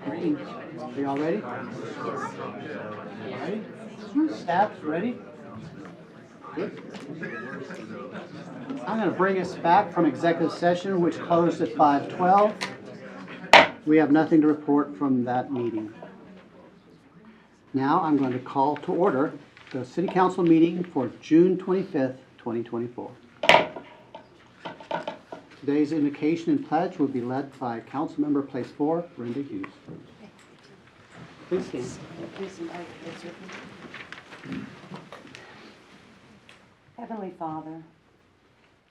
Green. Are y'all ready? Ready? Staff, ready? Good. I'm going to bring us back from executive session, which closed at 5:12. We have nothing to report from that meeting. Now I'm going to call to order the City Council meeting for June 25th, 2024. Today's invocation and pledge will be led by Councilmember Place 4, Brenda Hughes. Please stand. Heavenly Father,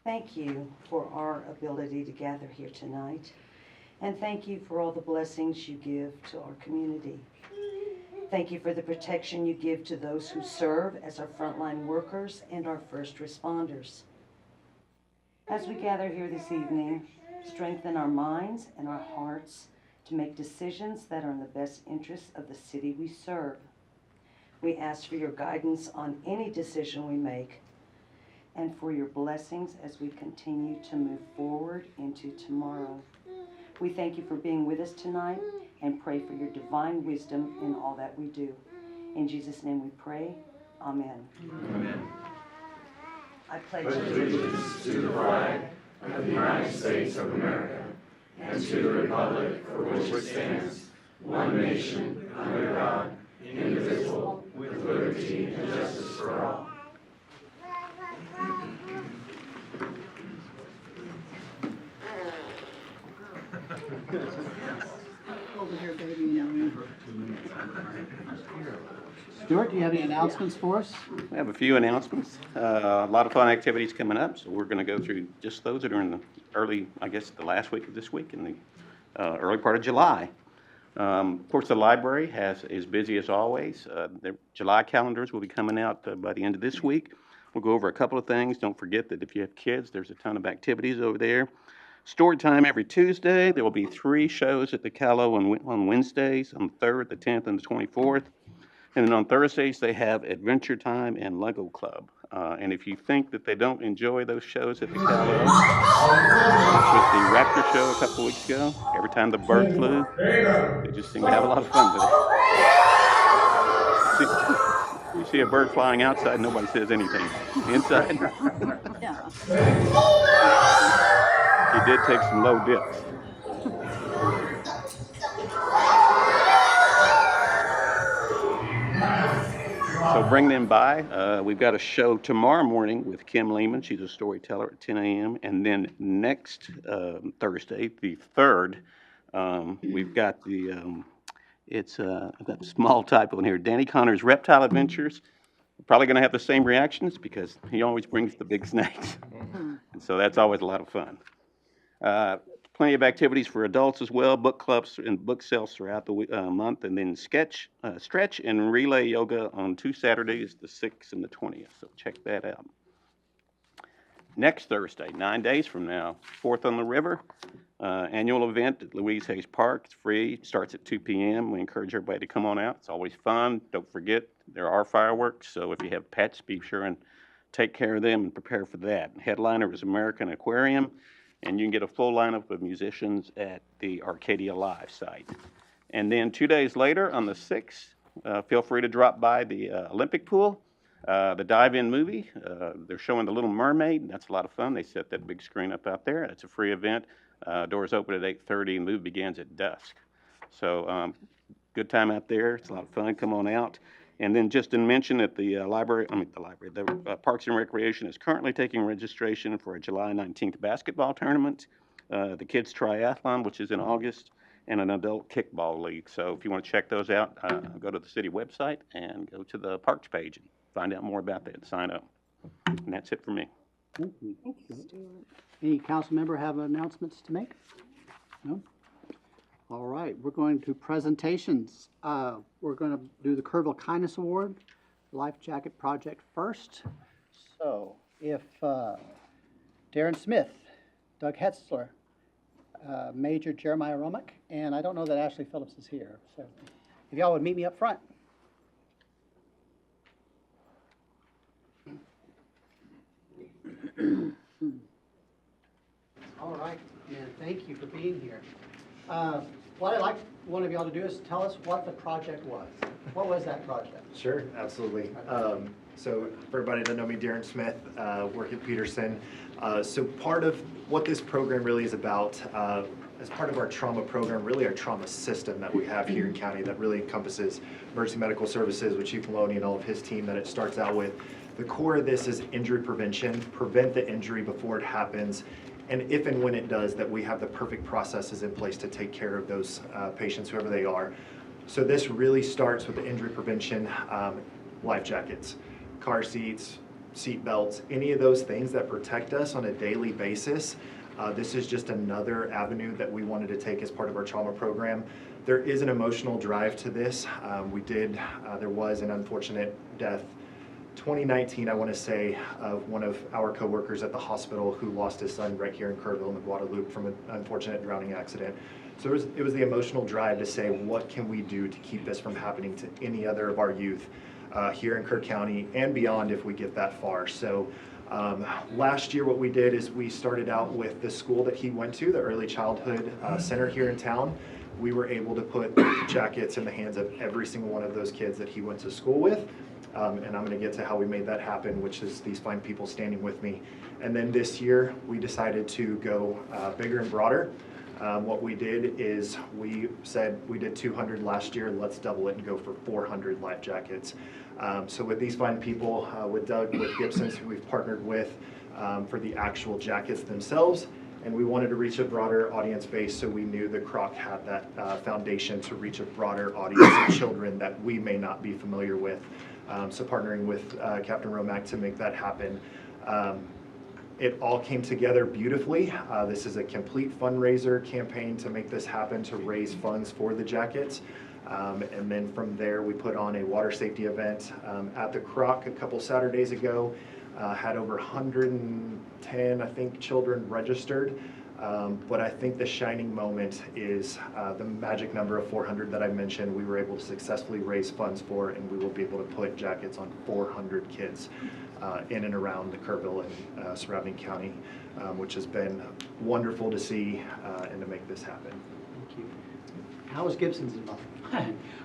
thank you for our ability to gather here tonight, and thank you for all the blessings you give to our community. Thank you for the protection you give to those who serve as our frontline workers and our first responders. As we gather here this evening, strengthen our minds and our hearts to make decisions that are in the best interests of the city we serve. We ask for your guidance on any decision we make and for your blessings as we continue to move forward into tomorrow. We thank you for being with us tonight and pray for your divine wisdom in all that we do. In Jesus' name we pray. Amen. Amen. I pledge allegiance to the flag of the United States of America and to the republic for which it stands, one nation, under God, indivisible, with liberty and justice for all. Over here, baby. Stuart, do you have any announcements for us? We have a few announcements. A lot of fun activities coming up, so we're going to go through just those that are in the early, I guess, the last week of this week and the early part of July. Of course, the library is busy as always. The July calendars will be coming out by the end of this week. We'll go over a couple of things. Don't forget that if you have kids, there's a ton of activities over there. Story time every Tuesday. There will be 3 shows at the Callow on Wednesdays, on the 3rd, the 10th, and the 24th. And then on Thursdays, they have Adventure Time and Lego Club. And if you think that they don't enjoy those shows at the Callow, this was the Raptor show a couple weeks ago. Every time the bird flew, they just seem to have a lot of fun with it. You see a bird flying outside, nobody says anything. Inside, Yeah. he did take some low dips. So bring them by. We've got a show tomorrow morning with Kim Lehman. She's a storyteller at 10 a.m. And then next Thursday, the 3rd, we've got I've got a small typo in here. Danny Connor's Reptile Adventures. We're probably going to have the same reactions because he always brings the big snakes. And so that's always a lot of fun. Plenty of activities for adults as well, book clubs and book sales throughout the month, and then stretch and relay yoga on 2 Saturdays, the 6th and the 20th. So check that out. Next Thursday, 9 days from now, 4th on the River, annual event at Louise Hayes Park. It's free. It starts at 2 p.m. We encourage everybody to come on out. It's always fun. Don't forget, there are fireworks, so if you have pets, be sure and take care of them and prepare for that. Headliner is American Aquarium. And you can get a full lineup of musicians at the Arcadia Live site. And then 2 days later, on the 6th, feel free to drop by the Olympic pool, the dive-in movie. They're showing The Little Mermaid. That's a lot of fun. They set that big screen up out there. It's a free event. Doors open at 8:30, and the movie begins at dusk. So good time out there. It's a lot of fun. Come on out. And then just to mention that the Parks and Recreation is currently taking registration for a July 19th basketball tournament, the Kids Triathlon, which is in August, and an adult kickball league. So if you want to check those out, go to the city website and go to the Parks page and find out more about that and sign up. And that's it for me. Thank you. Any council member have announcements to make? No? All right, we're going to presentations. We're going to do the Kerrville Kindness Award, Life Jacket Project first. So if Darren Smith, Doug Hetzler, Major Jeremiah Romick, and I don't know that Ashley Phillips is here. So if y'all would meet me up front. All right, man, thank you for being here. What I'd like one of y'all to do is tell us what the project was. What was that project? Sure, absolutely. So for everybody that know me, Darren Smith, work at Peterson. So part of what this program really is about, as part of our trauma program, really our trauma system that we have here in county that really encompasses emergency medical services with Chief Maloney and all of his team that it starts out with. The core of this is injury prevention, prevent the injury before it happens, and if and when it does, that we have the perfect processes in place to take care of those patients, whoever they are. So this really starts with the injury prevention, life jackets, car seats, seat belts, any of those things that protect us on a daily basis. This is just another avenue that we wanted to take as part of our trauma program. There is an emotional drive to this. There was an unfortunate death 2019, I want to say, of one of our coworkers at the hospital who lost his son right here in Kerrville in the Guadalupe from an unfortunate drowning accident. So it was the emotional drive to say, what can we do to keep this from happening to any other of our youth here in Kerr County and beyond if we get that far. So last year what we did is we started out with the school that he went to, the Early Childhood Center here in town. We were able to put jackets in the hands of every single one of those kids that he went to school with. And I'm going to get to how we made that happen, which is these fine people standing with me. And then this year, we decided to go bigger and broader. What we did is we said we did 200 last year, let's double it and go for 400 life jackets. So with these fine people, with Doug, with Gibson's, who we've partnered with for the actual jackets themselves, and we wanted to reach a broader audience base, so we knew the Croc had that foundation to reach a broader audience of children that we may not be familiar with. So partnering with Captain Romack to make that happen. It all came together beautifully. This is a complete fundraiser campaign to make this happen, to raise funds for the jackets. And then from there, we put on a water safety event at the Croc a couple Saturdays ago. Had over 110, I think, children registered. But I think the shining moment is the magic number of 400 that I mentioned. We were able to successfully raise funds for, and we will be able to put jackets on 400 kids in and around the Kerrville and surrounding county, which has been wonderful to see and to make this happen. Thank you. How was Gibson's involved?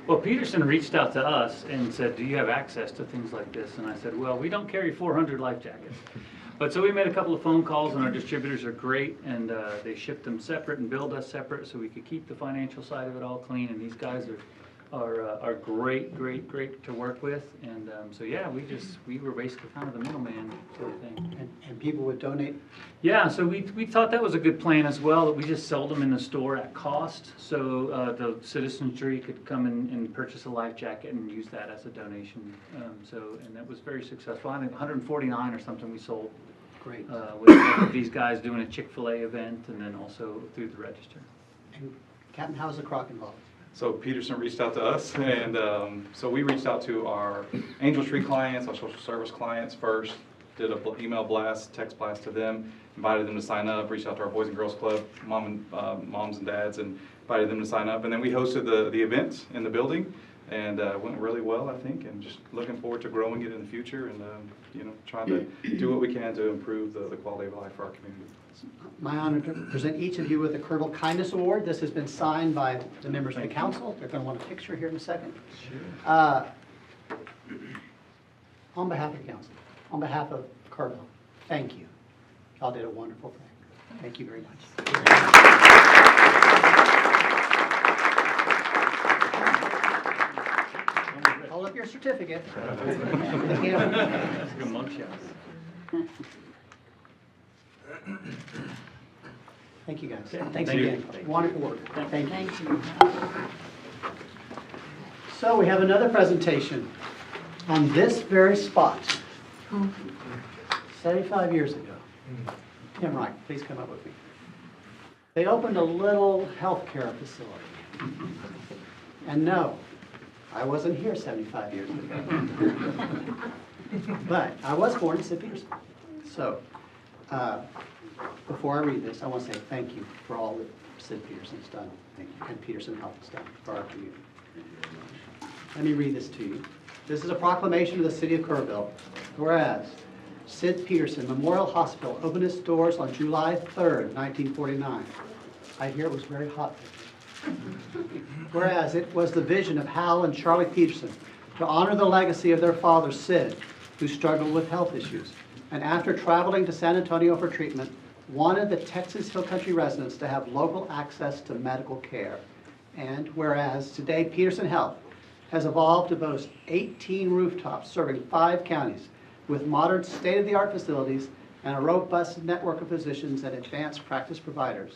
Well, Peterson reached out to us and said, do you have access to things like this? And I said, well, we don't carry 400 life jackets. But so we made a couple of phone calls, and our distributors are great, and they shipped them separate and billed us separate so we could keep the financial side of it all clean. And these guys are great to work with. And so yeah, we were basically kind of the middleman sort of thing. And people would donate? Yeah, so we thought that was a good plan as well, that we just sold them in the store at cost, so the citizenry could come and purchase a life jacket and use that as a donation. And that was very successful. I think 149 or something we sold. Great. With these guys doing a Chick-fil-A event, and then also through the register. And Captain, how was the Croc involved? So Peterson reached out to us, and so we reached out to our Angel Tree clients, our social service clients first, did an email blast, text blast to them, invited them to sign up, reached out to our Boys and Girls Club, moms and dads, and invited them to sign up. And then we hosted the event in the building, and went really well, I think, and just looking forward to growing it in the future and trying to do what we can to improve the quality of life for our community. My honor to present each of you with the Kerrville Kindness Award. This has been signed by the members of the council. They're going to want a picture here in a second. Sure. On behalf of the council, on behalf of Kerrville, thank you. Y'all did a wonderful thing. Thank you very much. Hold up your certificate. Good mugshot. Thank you, guys. Thanks Thank you. again. Wonderful work. Thank you. So we have another presentation on this very spot. 75 years ago. Tim Wright, please come up with me. They opened a little healthcare facility. And no, I wasn't here 75 years ago. But I was born in Sid Peterson. So, before I read this, I want to say thank you for all that Sid Peterson's done. Thank you. And Peterson Health has done for our community. Let me read this to you. This is a proclamation of the city of Kerrville. Whereas Sid Peterson Memorial Hospital opened its doors on July 3rd, 1949. I hear it was very hot. Whereas it was the vision of Hal and Charlie Peterson to honor the legacy of their father, Sid, who struggled with health issues, and after traveling to San Antonio for treatment, wanted the Texas Hill Country residents to have local access to medical care. And whereas today Peterson Health has evolved to boast 18 rooftops serving 5 counties with modern state-of-the-art facilities and a robust network of physicians and advanced practice providers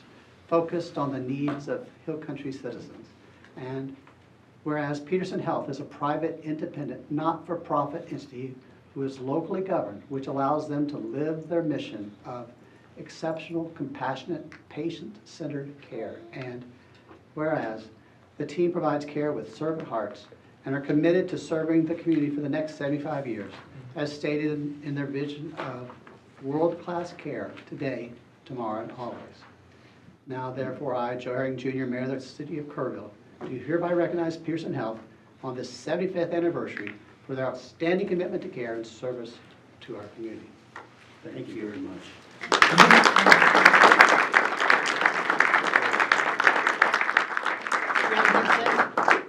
focused on the needs of Hill Country citizens. And whereas Peterson Health is a private, independent, not-for-profit entity who is locally governed, which allows them to live their mission of exceptional, compassionate, patient-centered care. And whereas the team provides care with servant hearts and are committed to serving the community for the next 75 years, as stated in their vision of world-class care today, tomorrow, and always. Now, therefore, I, Joe Herring Jr., Mayor of the City of Kerrville, do hereby recognize Pearson Health on this 75th anniversary for their outstanding commitment to care and service to our community. Thank you very much.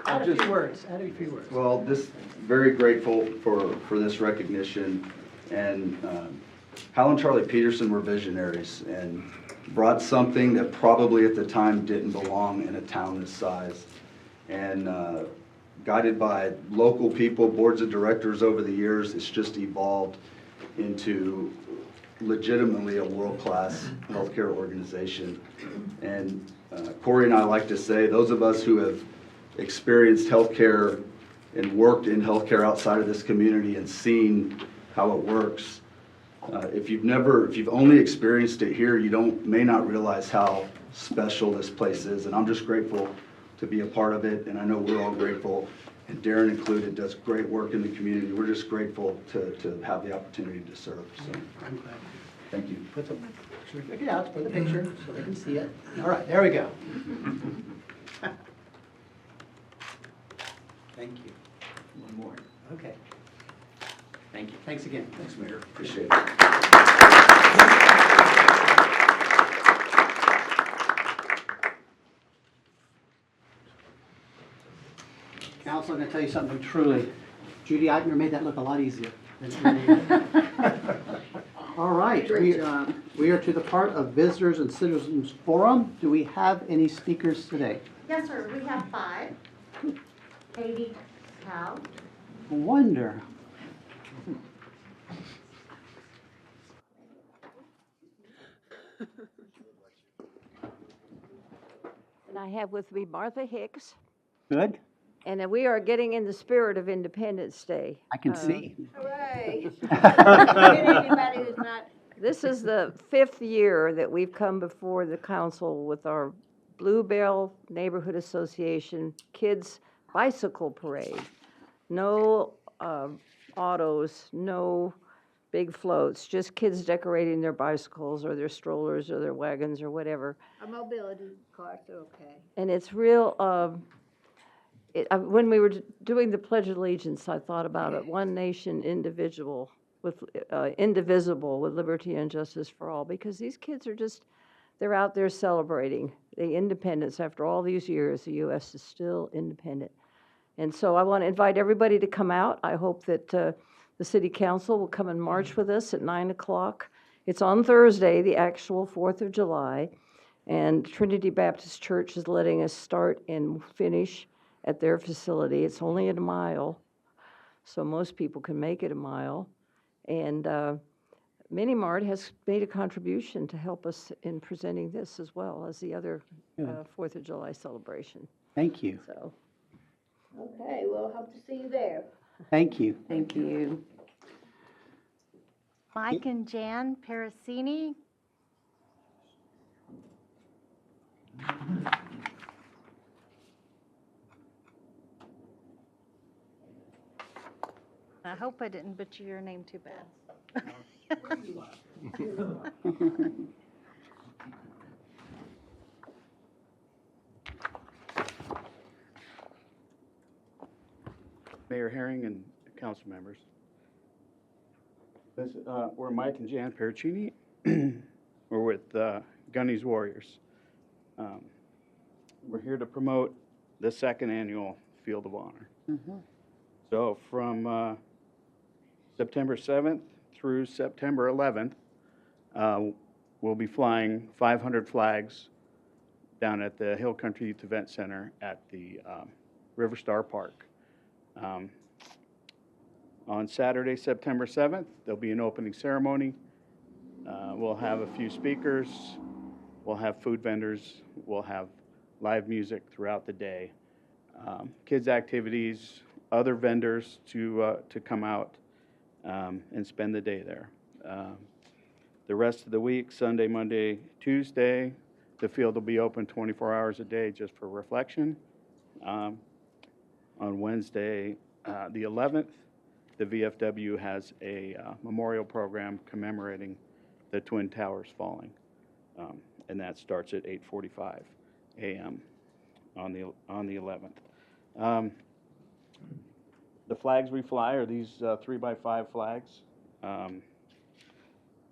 Add a few words. Add a few words. Well, very grateful for this recognition, and Hal and Charlie Peterson were visionaries and brought something that probably at the time didn't belong in a town this size. And guided by local people, boards of directors over the years, it's just evolved into legitimately a world-class healthcare organization. And Corey and I like to say, those of us who have experienced healthcare and worked in healthcare outside of this community and seen how it works, if you've only experienced it here, you may not realize how special this place is. And I'm just grateful to be a part of it, and I know we're all grateful, and Darren included does great work in the community. We're just grateful to have the opportunity to serve. So, I'm glad. thank you. Put the, should we pick it out for the picture so they can see it? All right, there we go. Thank you. One more. Okay. Thank you. Thanks again. Thanks, Mayor. Appreciate it. Council, I'm going to tell you something truly. Judy Eichner made that look a lot easier than it really is. All right. Great job. We are to the part of Visitors and Citizens Forum. Do we have any speakers today? Yes, sir, we have 5. Katie Cow, Wonder. And I have with me Martha Hicks, Good. and we are getting in the spirit of Independence Day. I can see. hooray. Anybody who's not, This is the 5th year that we've come before the council with our Bluebell Neighborhood Association Kids Bicycle Parade. No autos, no big floats, just kids decorating their bicycles or their strollers or their wagons or whatever. a mobility car's okay. And it's real, when we were doing the Pledge of Allegiance, I thought about it, one nation indivisible with liberty and justice for all, because these kids are just, they're out there celebrating the independence. After all these years, the U.S. is still independent. And so I want to invite everybody to come out. I hope that the city council will come and march with us at 9 o'clock. It's on Thursday, the actual 4th of July, and Trinity Baptist Church is letting us start and finish at their facility. It's only at a mile, so most people can make it a mile. And Mini Mart has made a contribution to help us in presenting this as well as the other 4th of July celebration. Thank you. So, Okay, we'll hope to see you there. Thank you. thank you. Mike and Jan Parasini. I hope I didn't butcher your name too bad. Mayor Herring and council members. We're Mike and Jan Pericini. We're with Gunny's Warriors. We're here to promote the second annual Field of Honor. So from September 7th through September 11th, we'll be flying 500 flags down at the Hill Country Youth Event Center at the River Star Park. On Saturday, September 7th, there'll be an opening ceremony. We'll have a few speakers. We'll have food vendors. We'll have live music throughout the day. Kids' activities, other vendors to come out and spend the day there. The rest of the week, Sunday, Monday, Tuesday, the field will be open 24 hours a day just for reflection. On Wednesday, the 11th, the VFW has a memorial program commemorating the Twin Towers falling, and that starts at 8:45 a.m. on the 11th. The flags we fly are these 3x5 flags.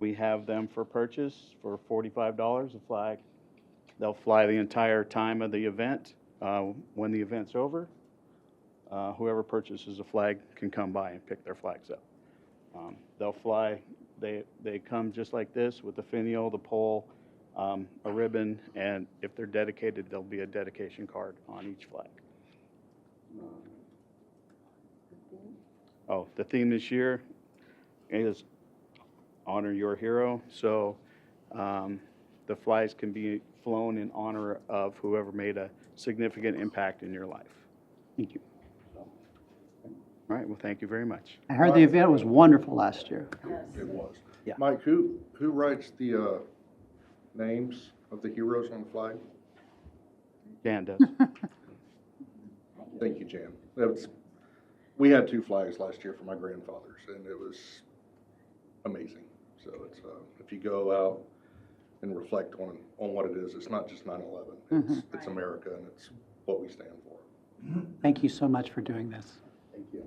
We have them for purchase for $45 a flag. They'll fly the entire time of the event. When the event's over, whoever purchases a flag can come by and pick their flags up. They'll fly, they come just like this with the finial, the pole, a ribbon, and if they're dedicated, there'll be a dedication card on each flag. Oh, the theme this year is Honor Your Hero. So the flags can be flown in honor of whoever made a significant impact in your life. Thank you. All right, well, thank you very much. I heard the event was wonderful last year. It was. Yeah. Mike, who writes the names of the heroes on the flag? Dan does. Thank you, Jan. We had 2 flags last year for my grandfathers, and it was amazing. So it's if you go out and reflect on what it is, it's not just 9/11. It's America, and it's what we stand for. Thank you so much for doing this. Thank you.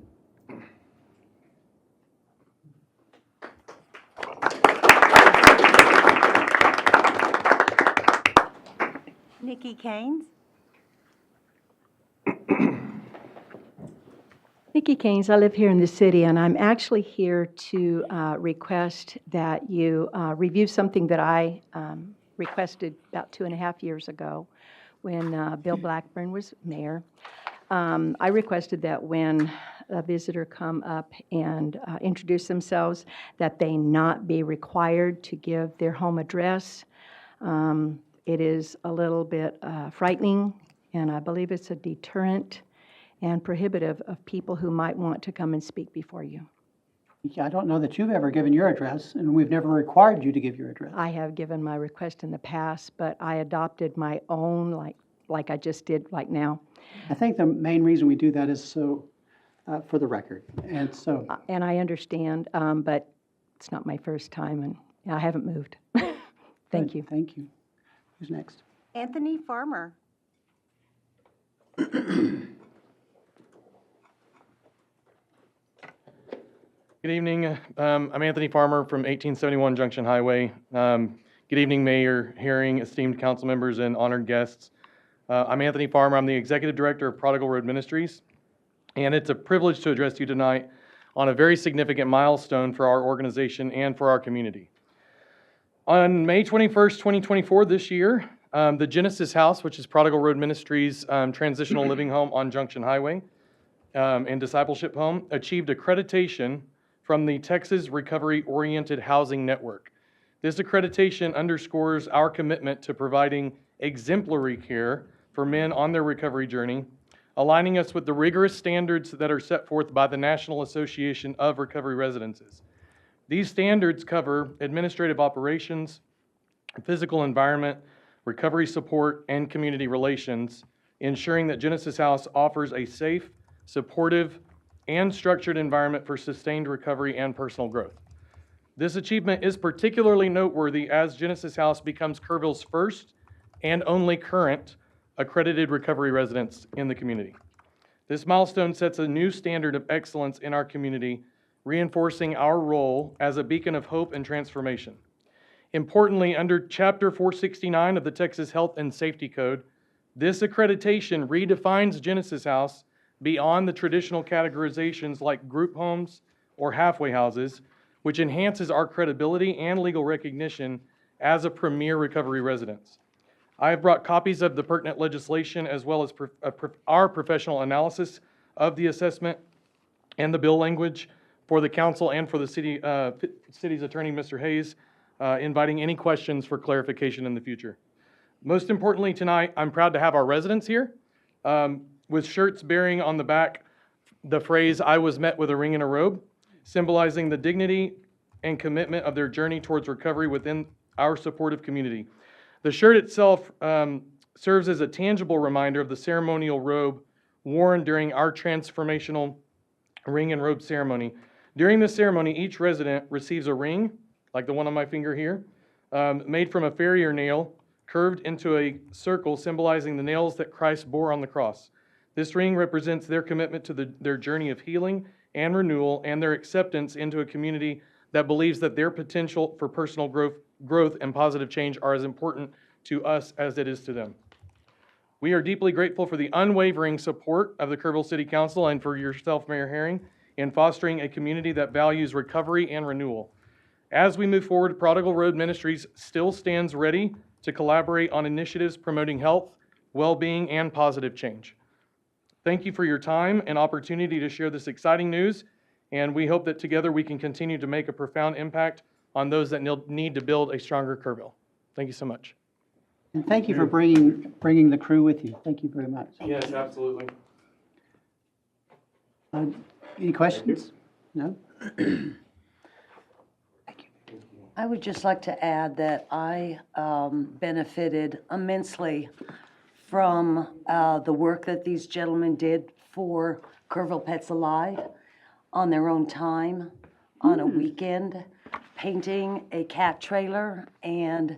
Nikki Keynes. Nikki Keynes, I live here in the city, and I'm actually here to request that you review something that I requested about 2.5 years ago when Bill Blackburn was mayor. I requested that when a visitor come up and introduce themselves, that they not be required to give their home address. It is a little bit frightening, and I believe it's a deterrent and prohibitive of people who might want to come and speak before you. Yeah, I don't know that you've ever given your address, and we've never required you to give your address. I have given my request in the past, but I adopted my own, like I just did like now. I think the main reason we do that is so, for the record, and so. And I understand, but it's not my first time, and I haven't moved. Thank you. Thank you. Who's next? Anthony Farmer. Good evening. I'm Anthony Farmer from 1871 Junction Highway. Good evening, Mayor Herring, esteemed council members, and honored guests. I'm Anthony Farmer. I'm the Executive Director of Prodigal Road Ministries, and it's a privilege to address you tonight on a very significant milestone for our organization and for our community. On May 21st, 2024, this year, the Genesis House, which is Prodigal Road Ministries' transitional living home on Junction Highway and discipleship home, achieved accreditation from the Texas Recovery Oriented Housing Network. This accreditation underscores our commitment to providing exemplary care for men on their recovery journey, aligning us with the rigorous standards that are set forth by the National Association of Recovery Residences. These standards cover administrative operations, physical environment, recovery support, and community relations, ensuring that Genesis House offers a safe, supportive, and structured environment for sustained recovery and personal growth. This achievement is particularly noteworthy as Genesis House becomes Kerrville's first and only current accredited recovery residence in the community. This milestone sets a new standard of excellence in our community reinforcing our role as a beacon of hope and transformation. Importantly, under Chapter 469 of the Texas Health and Safety Code, this accreditation redefines Genesis House beyond the traditional categorizations like group homes or halfway houses, which enhances our credibility and legal recognition as a premier recovery residence. I have brought copies of the pertinent legislation as well as our professional analysis of the assessment and the bill language for the council and for the city's attorney, Mr. Hayes, inviting any questions for clarification in the future. Most importantly tonight, I'm proud to have our residents here with shirts bearing on the back the phrase, "I was met with a ring and a robe," symbolizing the dignity and commitment of their journey towards recovery within our supportive community. The shirt itself serves as a tangible reminder of the ceremonial robe worn during our transformational ring and robe ceremony. During this ceremony, each resident receives a ring, like the one on my finger here, made from a farrier nail, curved into a circle symbolizing the nails that Christ bore on the cross. This ring represents their commitment to their journey of healing and renewal and their acceptance into a community that believes that their potential for personal growth and positive change are as important to us as it is to them. We are deeply grateful for the unwavering support of the Kerrville City Council and for yourself, Mayor Herring, in fostering a community that values recovery and renewal. As we move forward, Prodigal Road Ministries still stands ready to collaborate on initiatives promoting health, well-being, and positive change. Thank you for your time and opportunity to share this exciting news, and we hope that together we can continue to make a profound impact on those that need to build a stronger Kerrville. Thank you so much. And thank you for bringing the crew with you. Thank you very much. Yes, absolutely. Any questions? No? I would just like to add that I benefited immensely from the work that these gentlemen did for Kerrville Pets Alive on their own time, on a weekend, painting a cat trailer, and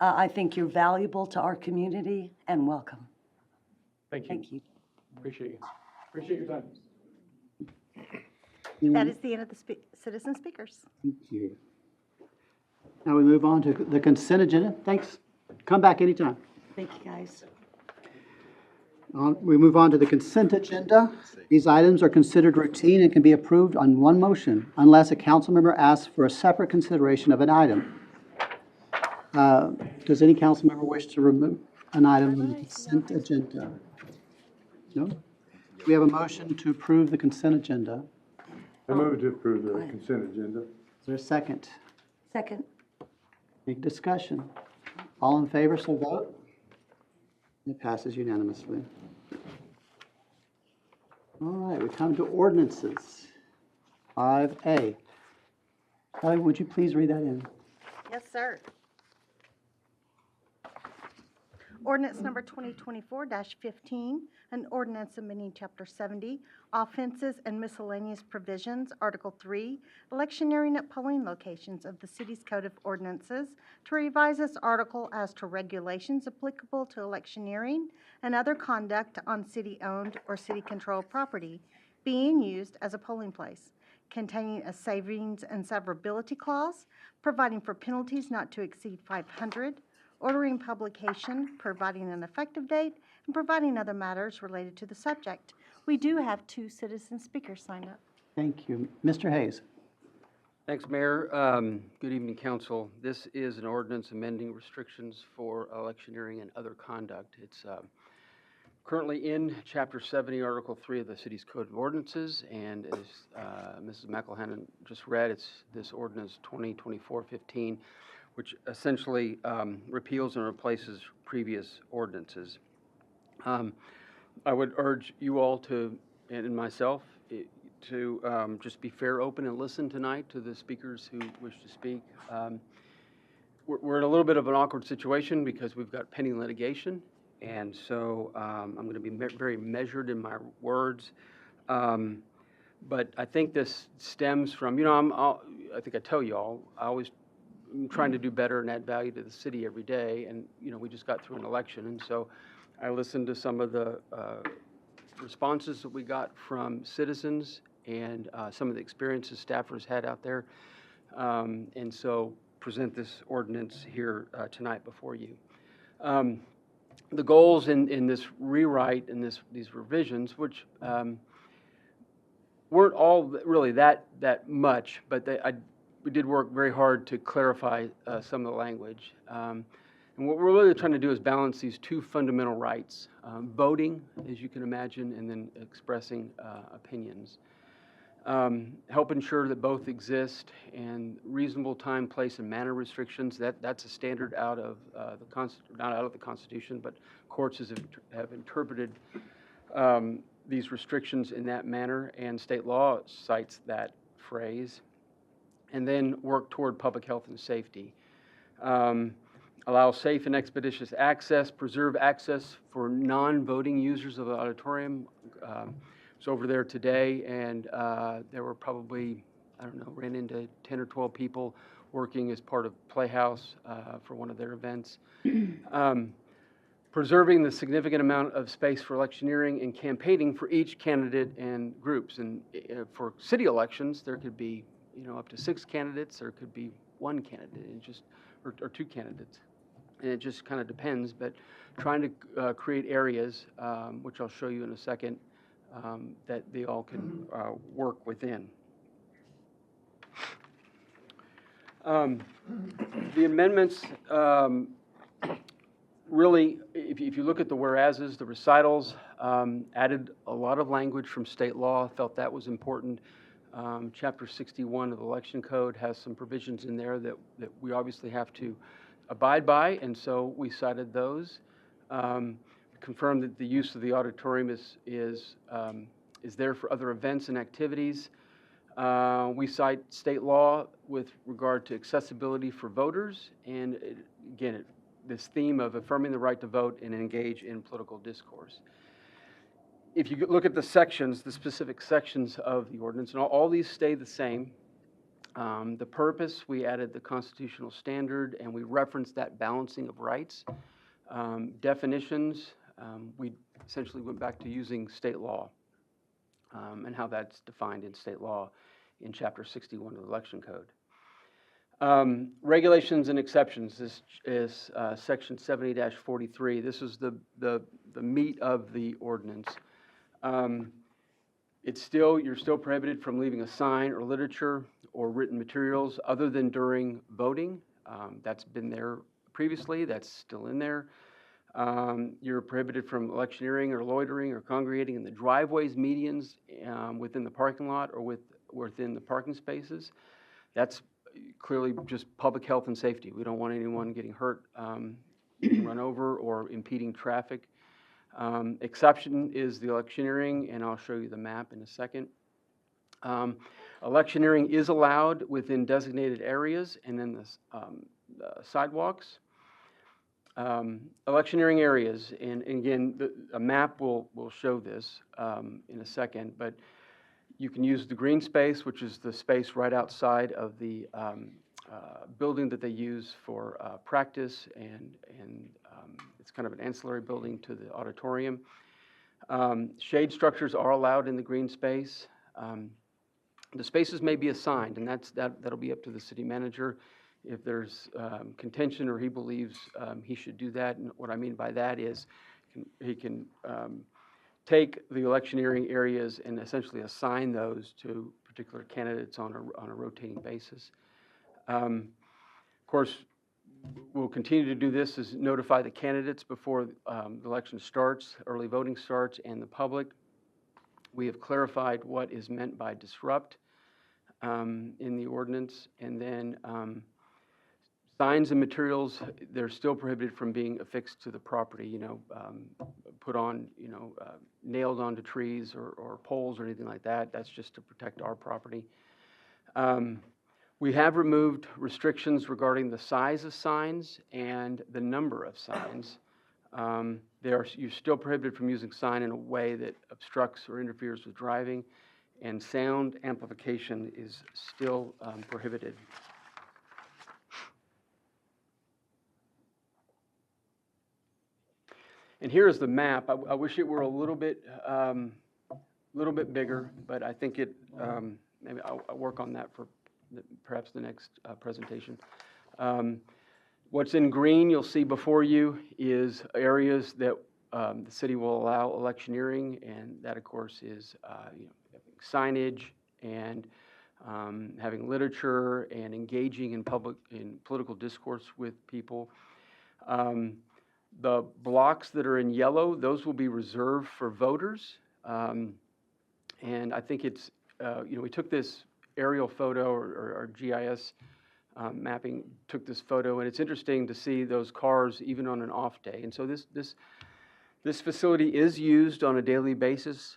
I think you're valuable to our community, and welcome. Thank you. Thank you. Appreciate you. Appreciate your time. That is the end of the citizen speakers. Thank you. Now we move on to the consent agenda. Thanks. Come back anytime. Thank you, guys. We move on to the consent agenda. These items are considered routine and can be approved on one motion unless a council member asks for a separate consideration of an item. Does any council member wish to remove an item from the consent agenda? No? We have a motion to approve the consent agenda. I move to approve the consent agenda. Is there a second? Second. Any discussion? All in favor, so vote. It passes unanimously. All right, we come to ordinances. 5A. Kelly, would you please read that in? Yes, sir. Ordinance number 2024-15, an ordinance amending Chapter 70, Offenses and Miscellaneous Provisions, Article 3, Electioneering at Polling Locations of the City's Code of Ordinances to revise this article as to regulations applicable to electioneering and other conduct on city-owned or city-controlled property being used as a polling place, containing a savings and severability clause, providing for penalties not to exceed $500, ordering publication, providing an effective date, and providing other matters related to the subject. We do have 2 citizen speakers signed up. Thank you. Mr. Hayes. Thanks, Mayor. Good evening, Council. This is an ordinance amending restrictions for electioneering and other conduct. It's currently in Chapter 70, Article 3 of the City's Code of Ordinances, and as Mrs. McElhannon just read, it's this ordinance 2024-15, which essentially repeals and replaces previous ordinances. I would urge you all to, and myself, to just be fair, open, and listen tonight to the speakers who wish to speak. We're in a little bit of an awkward situation because we've got pending litigation, and so I'm going to be very measured in my words. But I think this stems from, I think I tell you all, I'm trying to do better and add value to the city every day, and we just got through an election, and so I listened to some of the responses that we got from citizens, and some of the experiences staffers had out there. And so present this ordinance here tonight before you. The goals in this rewrite and these revisions, which weren't all really that much, but we did work very hard to clarify some of the language. And what we're really trying to do is balance these two fundamental rights, voting, as you can imagine, and then expressing opinions. Help ensure that both exist, and reasonable time, place, and manner restrictions. That's a standard out of not out of the Constitution, but courts have interpreted these restrictions in that manner, and state law cites that phrase. And then work toward public health and safety. Allow safe and expeditious access, preserve access for non-voting users of the auditorium. I was over there today, and there were probably, I don't know, ran into 10 or 12 people working as part of Playhouse for one of their events. Preserving the significant amount of space for electioneering and campaigning for each candidate and groups. And for city elections, there could be, up to 6 candidates, or could be 1 candidate, and just or 2 candidates. And it just kind of depends, but trying to create areas, which I'll show you in a second, that they all can work within. The amendments, really, if you look at the whereases, the recitals, added a lot of language from state law, felt that was important. Chapter 61 of the Election Code has some provisions in there that we obviously have to abide by, and so we cited those. Confirmed that the use of the auditorium is there for other events and activities. We cite state law with regard to accessibility for voters, and again, this theme of affirming the right to vote and engage in political discourse. If you look at the sections, the specific sections of the ordinance, and all these stay the same. The purpose, we added the constitutional standard, and we referenced that balancing of rights. Definitions, we essentially went back to using state law and how that's defined in state law in Chapter 61 of the Election Code. Regulations and exceptions, this is Section 70-43. This is the meat of the ordinance. You're still prohibited from leaving a sign or literature or written materials other than during voting. That's been there previously, that's still in there. You're prohibited from electioneering or loitering or congregating in the driveways, medians, within the parking lot or within the parking spaces. That's clearly just public health and safety. We don't want anyone getting hurt, getting run over, or impeding traffic. Exception is the electioneering, and I'll show you the map in a second. Electioneering is allowed within designated areas and then the sidewalks. Electioneering areas, and again, a map will show this in a second, but you can use the green space, which is the space right outside of the building that they use for practice, and it's kind of an ancillary building to the auditorium. Shade structures are allowed in the green space. The spaces may be assigned, and that'll be up to the city manager if there's contention or he believes he should do that. And what I mean by that is he can take the electioneering areas and essentially assign those to particular candidates on a rotating basis. Of course, we'll continue to do this, is notify the candidates before the election starts, early voting starts, and the public. We have clarified what is meant by disrupt in the ordinance, and then signs and materials, they're still prohibited from being affixed to the property, put on, nailed onto trees or poles or anything like that. That's just to protect our property. We have removed restrictions regarding the size of signs and the number of signs. You're still prohibited from using sign in a way that obstructs or interferes with driving, and sound amplification is still prohibited. And here is the map. I wish it were a little bit little bit bigger, but I think maybe I'll work on that for perhaps the next presentation. What's in green you'll see before you is areas that the city will allow electioneering, and that, of course, is signage and having literature and engaging in political discourse with people. The blocks that are in yellow, those will be reserved for voters. And I think it's, we took this aerial photo or GIS mapping, took this photo, and it's interesting to see those cars even on an off day. And so this facility is used on a daily basis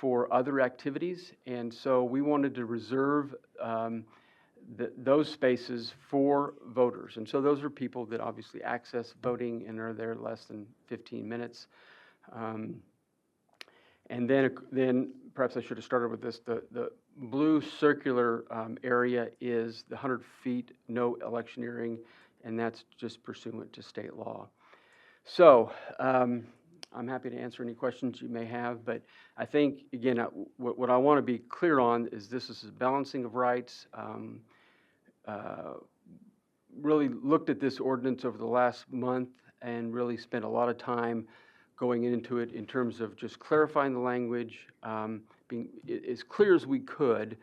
for other activities, and so we wanted to reserve those spaces for voters. And so those are people that obviously access voting and are there less than 15 minutes. And then perhaps I should have started with this. The blue circular area is the 100 feet, no electioneering, and that's just pursuant to state law. So I'm happy to answer any questions you may have, but I think, again, what I want to be clear on is this is a balancing of rights. Really looked at this ordinance over the last month and really spent a lot of time going into it in terms of just clarifying the language, being as clear as we could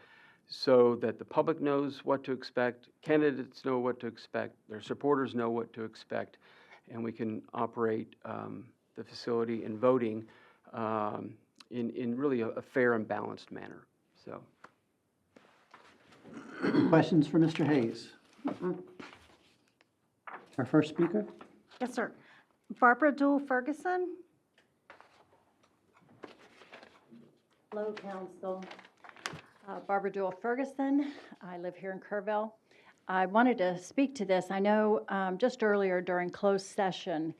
so that the public knows what to expect, candidates know what to expect, their supporters know what to expect, and we can operate the facility and voting in really a fair and balanced manner. So, Questions for Mr. Hayes? Our first speaker? Yes, sir. Barbara Dool Ferguson. Hello, Council. Barbara Dool Ferguson. I live here in Kerrville. I wanted to speak to this. I know just earlier during closed session,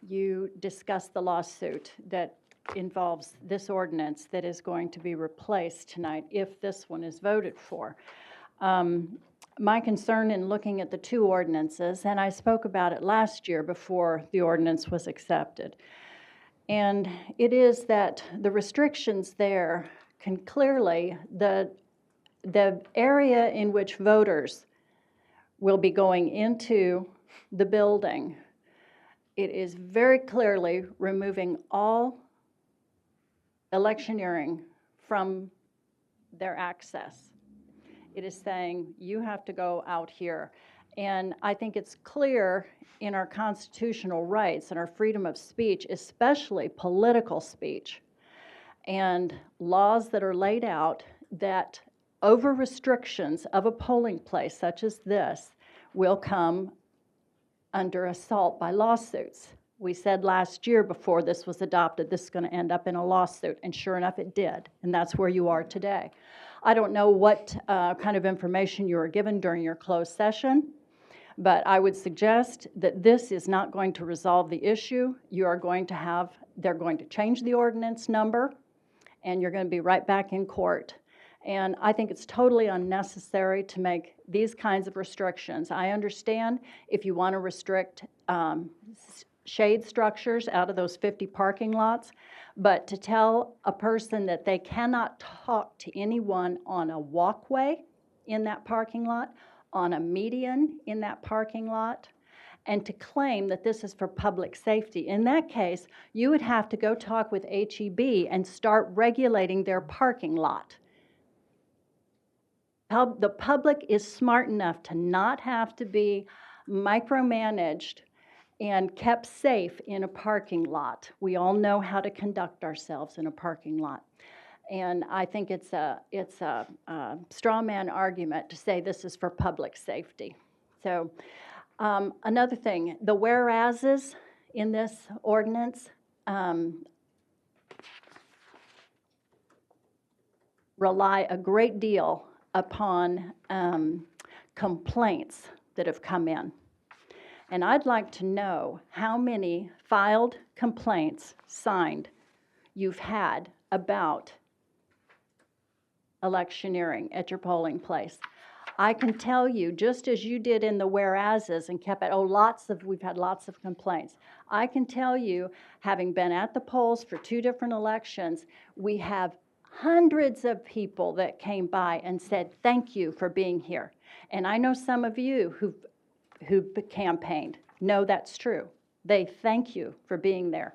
you discussed the lawsuit that involves this ordinance that is going to be replaced tonight if this one is voted for. My concern in looking at the two ordinances, and I spoke about it last year before the ordinance was accepted, and it is that the restrictions there can clearly, the area in which voters will be going into the building, it is very clearly removing all electioneering from their access. It is saying you have to go out here. And I think it's clear in our constitutional rights and our freedom of speech, especially political speech, and laws that are laid out that over restrictions of a polling place such as this will come under assault by lawsuits. We said last year before this was adopted, this is going to end up in a lawsuit, and sure enough it did, and that's where you are today. I don't know what kind of information you were given during your closed session, but I would suggest that this is not going to resolve the issue. You are going to have, they're going to change the ordinance number, and you're going to be right back in court. And I think it's totally unnecessary to make these kinds of restrictions. I understand if you want to restrict shade structures out of those 50 parking lots, but to tell a person that they cannot talk to anyone on a walkway in that parking lot, on a median in that parking lot, and to claim that this is for public safety. In that case, you would have to go talk with HEB and start regulating their parking lot. The public is smart enough to not have to be micromanaged and kept safe in a parking lot. We all know how to conduct ourselves in a parking lot. And I think it's a straw man argument to say this is for public safety. So another thing, the whereases in this ordinance rely a great deal upon complaints that have come in. And I'd like to know how many filed complaints signed you've had about electioneering at your polling place. I can tell you, just as you did in the whereases and kept it, we've had lots of complaints. I can tell you, having been at the polls for 2 different elections, we have hundreds of people that came by and said, thank you for being here. And I know some of you who campaigned know that's true. They thank you for being there.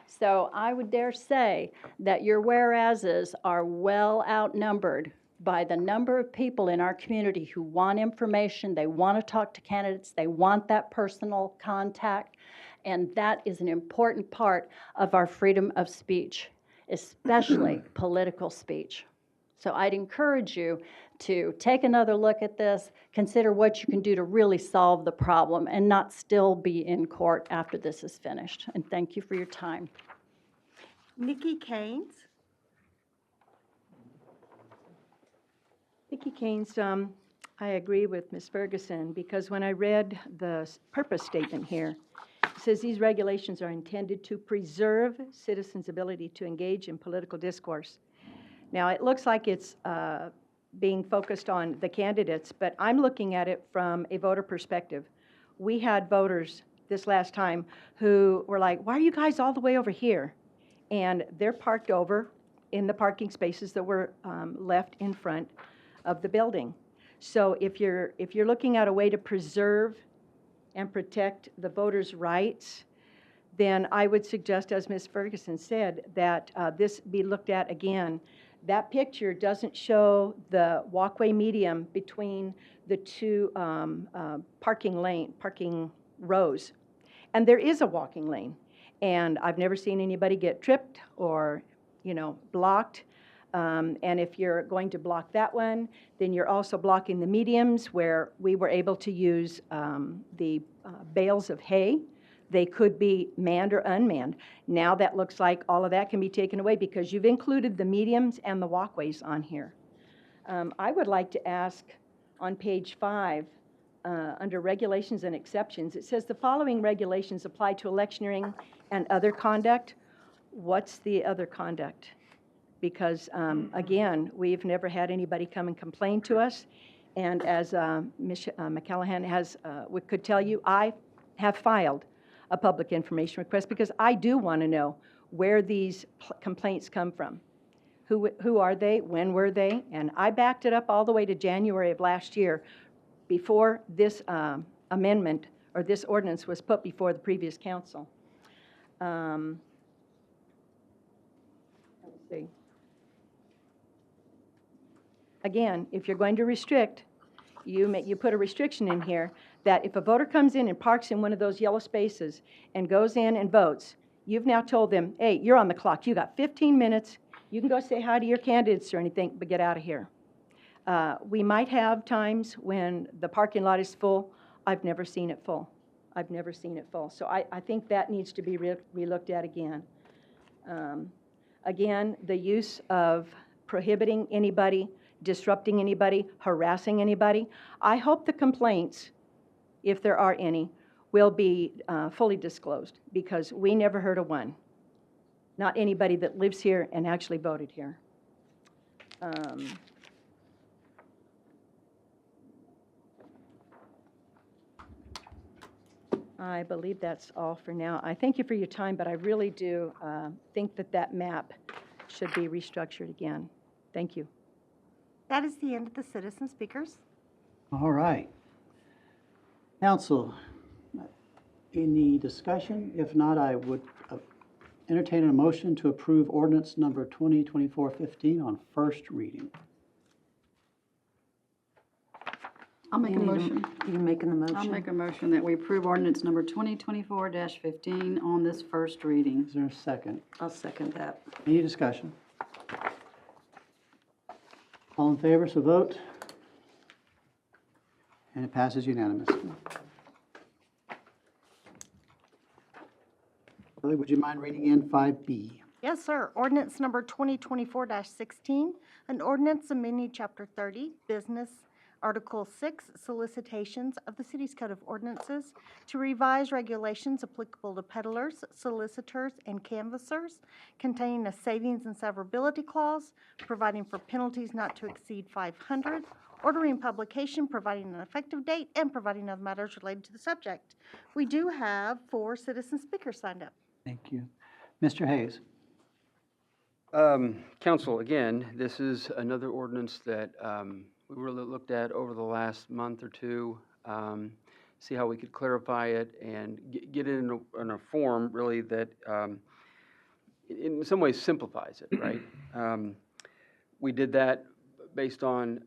So I would dare say that your whereases are well outnumbered by the number of people in our community who want information, they want to talk to candidates, they want that personal contact, and that is an important part of our freedom of speech, especially political speech. So I'd encourage you to take another look at this, consider what you can do to really solve the problem and not still be in court after this is finished. And thank you for your time. Nikki Keynes. Nikki Keynes, I agree with Ms. Ferguson, because when I read the purpose statement here, it says these regulations are intended to preserve citizens' ability to engage in political discourse. Now, it looks like it's being focused on the candidates, but I'm looking at it from a voter perspective. We had voters this last time who were like, why are you guys all the way over here? And they're parked over in the parking spaces that were left in front of the building. So if you're looking at a way to preserve and protect the voters' rights, then I would suggest, as Ms. Ferguson said, that this be looked at again. That picture doesn't show the walkway medium between the two parking rows. And there is a walking lane. And I've never seen anybody get tripped or, blocked. And if you're going to block that one, then you're also blocking the mediums where we were able to use the bales of hay. They could be manned or unmanned. Now that looks like all of that can be taken away because you've included the mediums and the walkways on here. I would like to ask on page 5, under regulations and exceptions, it says the following regulations apply to electioneering and other conduct. What's the other conduct? Because, again, we've never had anybody come and complain to us. And as Ms. McCallahan could tell you, I have filed a public information request because I do want to know where these complaints come from. Who are they? When were they? And I backed it up all the way to January of last year before this amendment or this ordinance was put before the previous council. Let's see. Again, if you're going to restrict, you put a restriction in here that if a voter comes in and parks in one of those yellow spaces and goes in and votes, you've now told them, hey, you're on the clock. You got 15 minutes. You can go say hi to your candidates or anything, but get out of here. We might have times when the parking lot is full. I've never seen it full. I've never seen it full. So I think that needs to be relooked at again. Again, the use of prohibiting anybody, disrupting anybody, harassing anybody. I hope the complaints, if there are any, will be fully disclosed because we never heard of one. Not anybody that lives here and actually voted here. I believe that's all for now. I thank you for your time, but I really do think that map should be restructured again. Thank you. That is the end of the citizen speakers. All right. Council, any discussion? If not, I would entertain a motion to approve ordinance number 2024-15 on first reading. I'll make a motion. You making the motion? I'll make a motion that we approve ordinance number 2024-15 on this first reading. Is there a second? I'll second that. Any discussion? All in favor, so vote. And it passes unanimously. Lily, would you mind reading in 5B? Yes, sir. Ordinance number 2024-16, an ordinance amending Chapter 30, Business, Article 6, Solicitations of the City's Code of Ordinances to revise regulations applicable to peddlers, solicitors, and canvassers, containing a savings and severability clause, providing for penalties not to exceed $500, ordering publication, providing an effective date, and providing other matters related to the subject. We do have 4 citizen speakers signed up. Thank you. Mr. Hayes. Council, again, this is another ordinance that we really looked at over the last month or two, see how we could clarify it and get it in a form really that in some ways simplifies it, right? We did that based on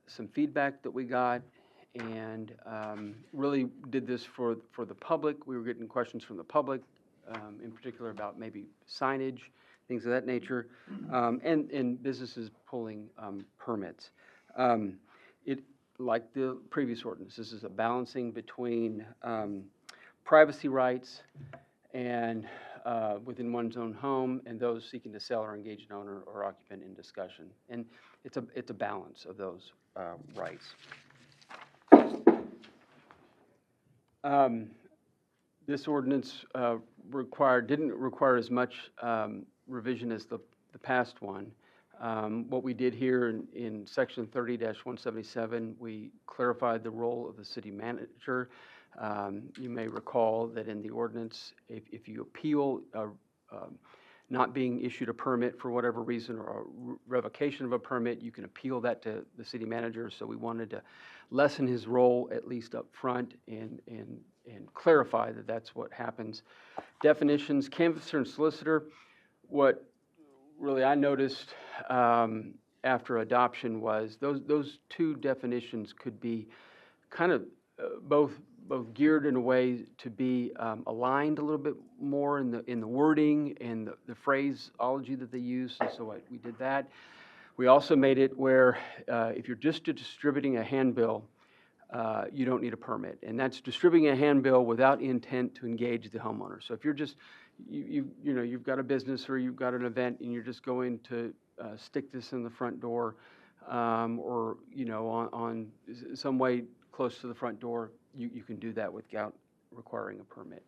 some feedback that we got, and really did this for the public. We were getting questions from the public, in particular about maybe signage, things of that nature, and businesses pulling permits. It, like the previous ordinance, this is a balancing between privacy rights and within one's own home and those seeking to sell or engage an owner or occupant in discussion. And it's a balance of those rights. This ordinance didn't require as much revision as the past one. What we did here in section 30-177, we clarified the role of the city manager. You may recall that in the ordinance, if you appeal not being issued a permit for whatever reason or a revocation of a permit, you can appeal that to the city manager. So we wanted to lessen his role, at least up front, and clarify that that's what happens. Definitions, canvasser and solicitor. What really I noticed after adoption was those two definitions could be kind of both geared in a way to be aligned a little bit more in the wording and the phraseology that they use, and so we did that. We also made it where if you're just distributing a handbill, you don't need a permit, and that's distributing a handbill without intent to engage the homeowner. So if you're just you've got a business or you've got an event and you're just going to stick this in the front door, or on some way close to the front door, you can do that without requiring a permit.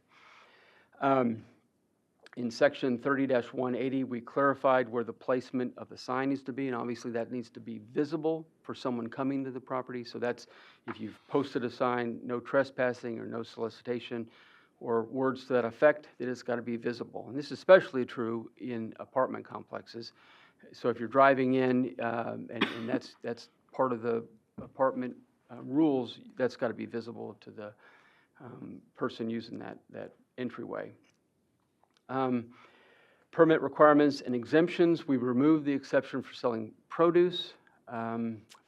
In section 30-180, we clarified where the placement of the sign needs to be, and obviously that needs to be visible for someone coming to the property. So that's if you've posted a sign, no trespassing or no solicitation, or words to that effect, that it's got to be visible. And this is especially true in apartment complexes. So if you're driving in, and that's part of the apartment rules, that's got to be visible to the person using that entryway. Permit requirements and exemptions, we removed the exception for selling produce.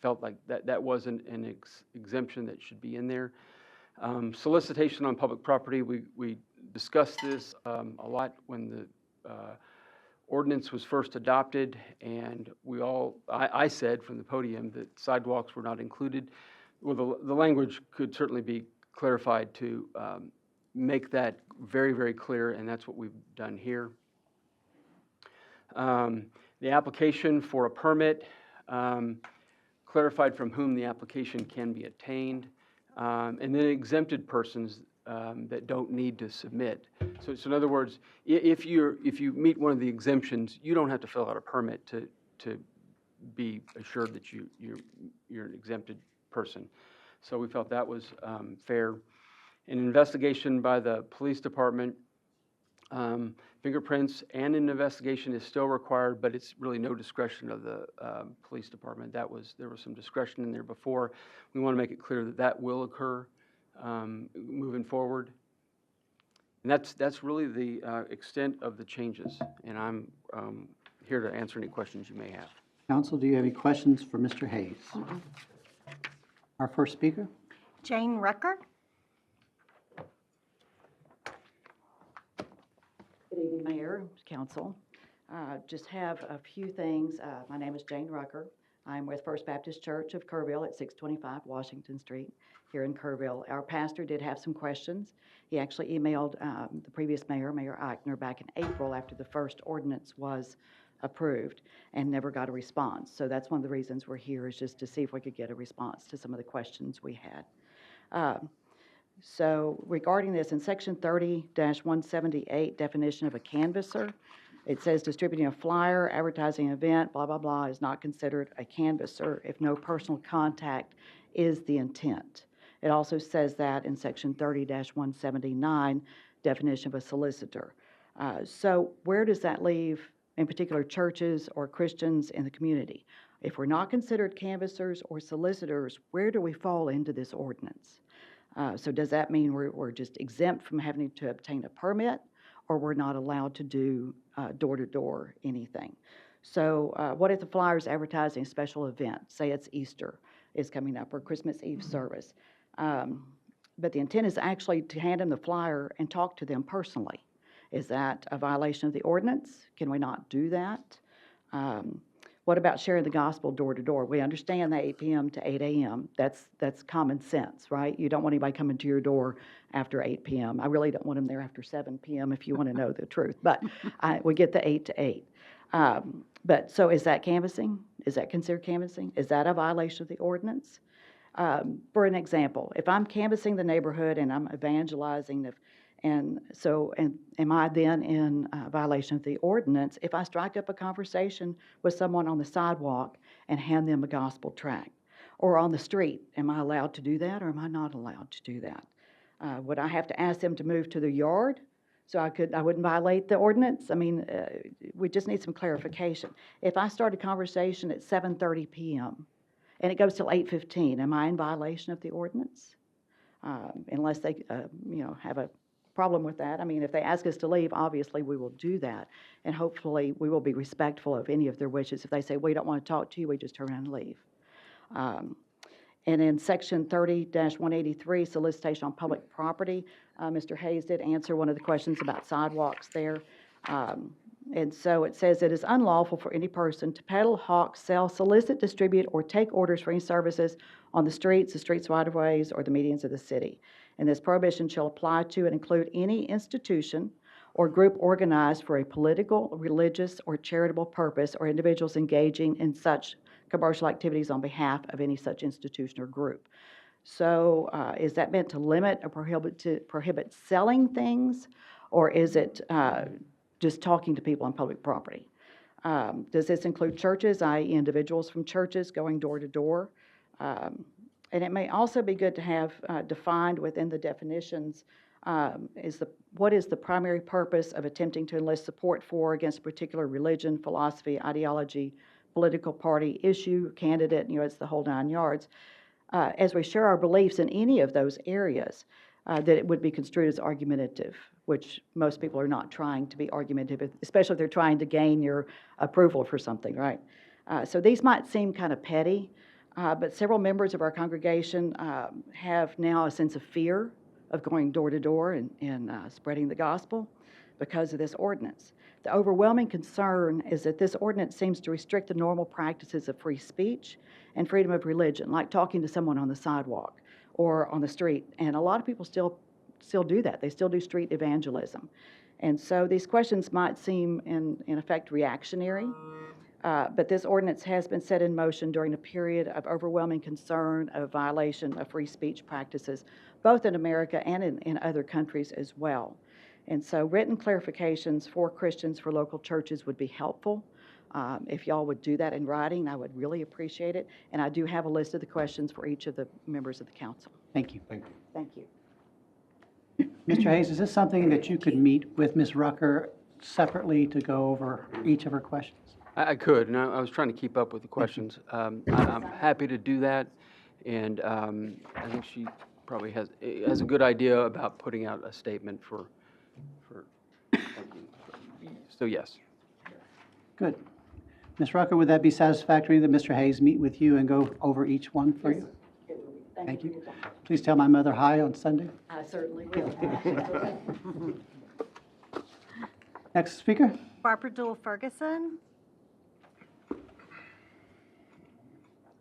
Felt like that wasn't an exemption that should be in there. Solicitation on public property, we discussed this a lot when the ordinance was first adopted, and I said from the podium that sidewalks were not included. Well, the language could certainly be clarified to make that very, very clear, and that's what we've done here. The application for a permit, clarified from whom the application can be obtained, and then exempted persons that don't need to submit. So in other words, if you meet one of the exemptions, you don't have to fill out a permit to be assured that you're an exempted person. So we felt that was fair. An investigation by the police department, fingerprints and an investigation is still required, but it's really no discretion of the police department. There was some discretion in there before. We want to make it clear that will occur moving forward. And that's really the extent of the changes, and I'm here to answer any questions you may have. Council, do you have any questions for Mr. Hayes? Our first speaker. Jane Rucker. Good evening, Mayor, Council. Just have a few things. My name is Jane Rucker. I'm with First Baptist Church of Kerrville at 625 Washington Street here in Kerrville. Our pastor did have some questions. He actually emailed the previous mayor, Mayor Eichner, back in April after the first ordinance was approved and never got a response. So that's one of the reasons we're here, is just to see if we could get a response to some of the questions we had. So regarding this, in section 30-178, definition of a canvasser, it says distributing a flyer, advertising an event, blah, blah, blah, is not considered a canvasser if no personal contact is the intent. It also says that in section 30-179, definition of a solicitor. So where does that leave in particular churches or Christians in the community. If we're not considered canvassers or solicitors, where do we fall into this ordinance? So does that mean we're just exempt from having to obtain a permit, or we're not allowed to do door-to-door anything? So what if the flyer is advertising a special event? Say it's Easter is coming up, or Christmas Eve service. But the intent is actually to hand them the flyer and talk to them personally. Is that a violation of the ordinance? Can we not do that? What about sharing the gospel door to door? We understand that 8 p.m. to 8 a.m. That's common sense, right? You don't want anybody coming to your door after 8 p.m. I really don't want them there after 7 p.m. if you want to know the truth. But we get the 8 to 8. But so is that canvassing? Is that considered canvassing? Is that a violation of the ordinance? For an example, if I'm canvassing the neighborhood and I'm evangelizing, and am I then in violation of the ordinance if I strike up a conversation with someone on the sidewalk and hand them a gospel tract? Or on the street, am I allowed to do that, or am I not allowed to do that? Would I have to ask them to move to the yard so I wouldn't violate the ordinance? I mean, we just need some clarification. If I start a conversation at 7:30 p.m. and it goes till 8:15, am I in violation of the ordinance? Unless they, have a problem with that. I mean, if they ask us to leave, obviously we will do that, and hopefully we will be respectful of any of their wishes. If they say, we don't want to talk to you, we just turn around and leave. And in section 30-183, solicitation on public property, Mr. Hayes did answer one of the questions about sidewalks there. And so it says, it is unlawful for any person to peddle, hawk, sell, solicit, distribute, or take orders for any services on the streets, right-of-ways, or the medians of the city. And this prohibition shall apply to and include any institution or group organized for a political, religious, or charitable purpose, or individuals engaging in such commercial activities on behalf of any such institution or group. So is that meant to limit or prohibit selling things, or is it just talking to people on public property? Does this include churches, i.e. individuals from churches going door to door? And it may also be good to have defined within the definitions what is the primary purpose of attempting to enlist support for against a particular religion, philosophy, ideology, political party, issue, candidate, it's the whole 9 yards. As we share our beliefs in any of those areas, that it would be construed as argumentative, which most people are not trying to be argumentative, especially if they're trying to gain your approval for something, right? So these might seem kind of petty, but several members of our congregation have now a sense of fear of going door to door and spreading the gospel because of this ordinance. The overwhelming concern is that this ordinance seems to restrict the normal practices of free speech and freedom of religion, like talking to someone on the sidewalk or on the street. And a lot of people still do that. They still do street evangelism. And so these questions might seem, in effect, reactionary, but this ordinance has been set in motion during a period of overwhelming concern of violation of free speech practices, both in America and in other countries as well. And so written clarifications for Christians for local churches would be helpful. If y'all would do that in writing, I would really appreciate it. And I do have a list of the questions for each of the members of the council. Thank you. Thank you. Thank you. Mr. Hayes, is this something that you could meet with Ms. Rucker separately to go over each of her questions? I could, and I was trying to keep up with the questions. I'm happy to do that, and I think she probably has a good idea about putting out a statement for. So yes. Good. Ms. Rucker, would that be satisfactory that Mr. Hayes meet with you and go over each one for you? Thank you. Please tell my mother hi on Sunday. I certainly will. Next speaker. Barbara Dewell Ferguson.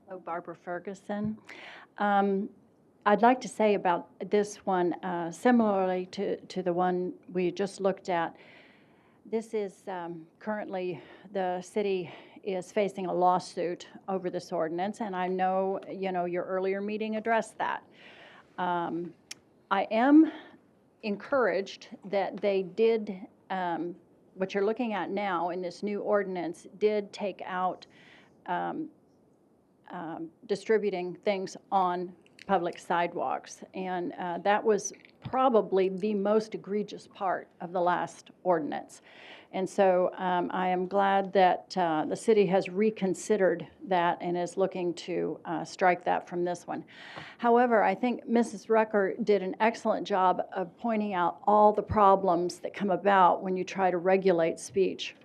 Hello, Barbara Ferguson. I'd like to say about this one, similarly to the one we just looked at, this is currently, the city is facing a lawsuit over this ordinance, and I know, your earlier meeting addressed that. I am encouraged that they did, what you're looking at now in this new ordinance, did take out distributing things on public sidewalks, and that was probably the most egregious part of the last ordinance. And so I am glad that the city has reconsidered that and is looking to strike that from this one. However, I think Mrs. Rucker did an excellent job of pointing out all the problems that come about when you try to regulate speech.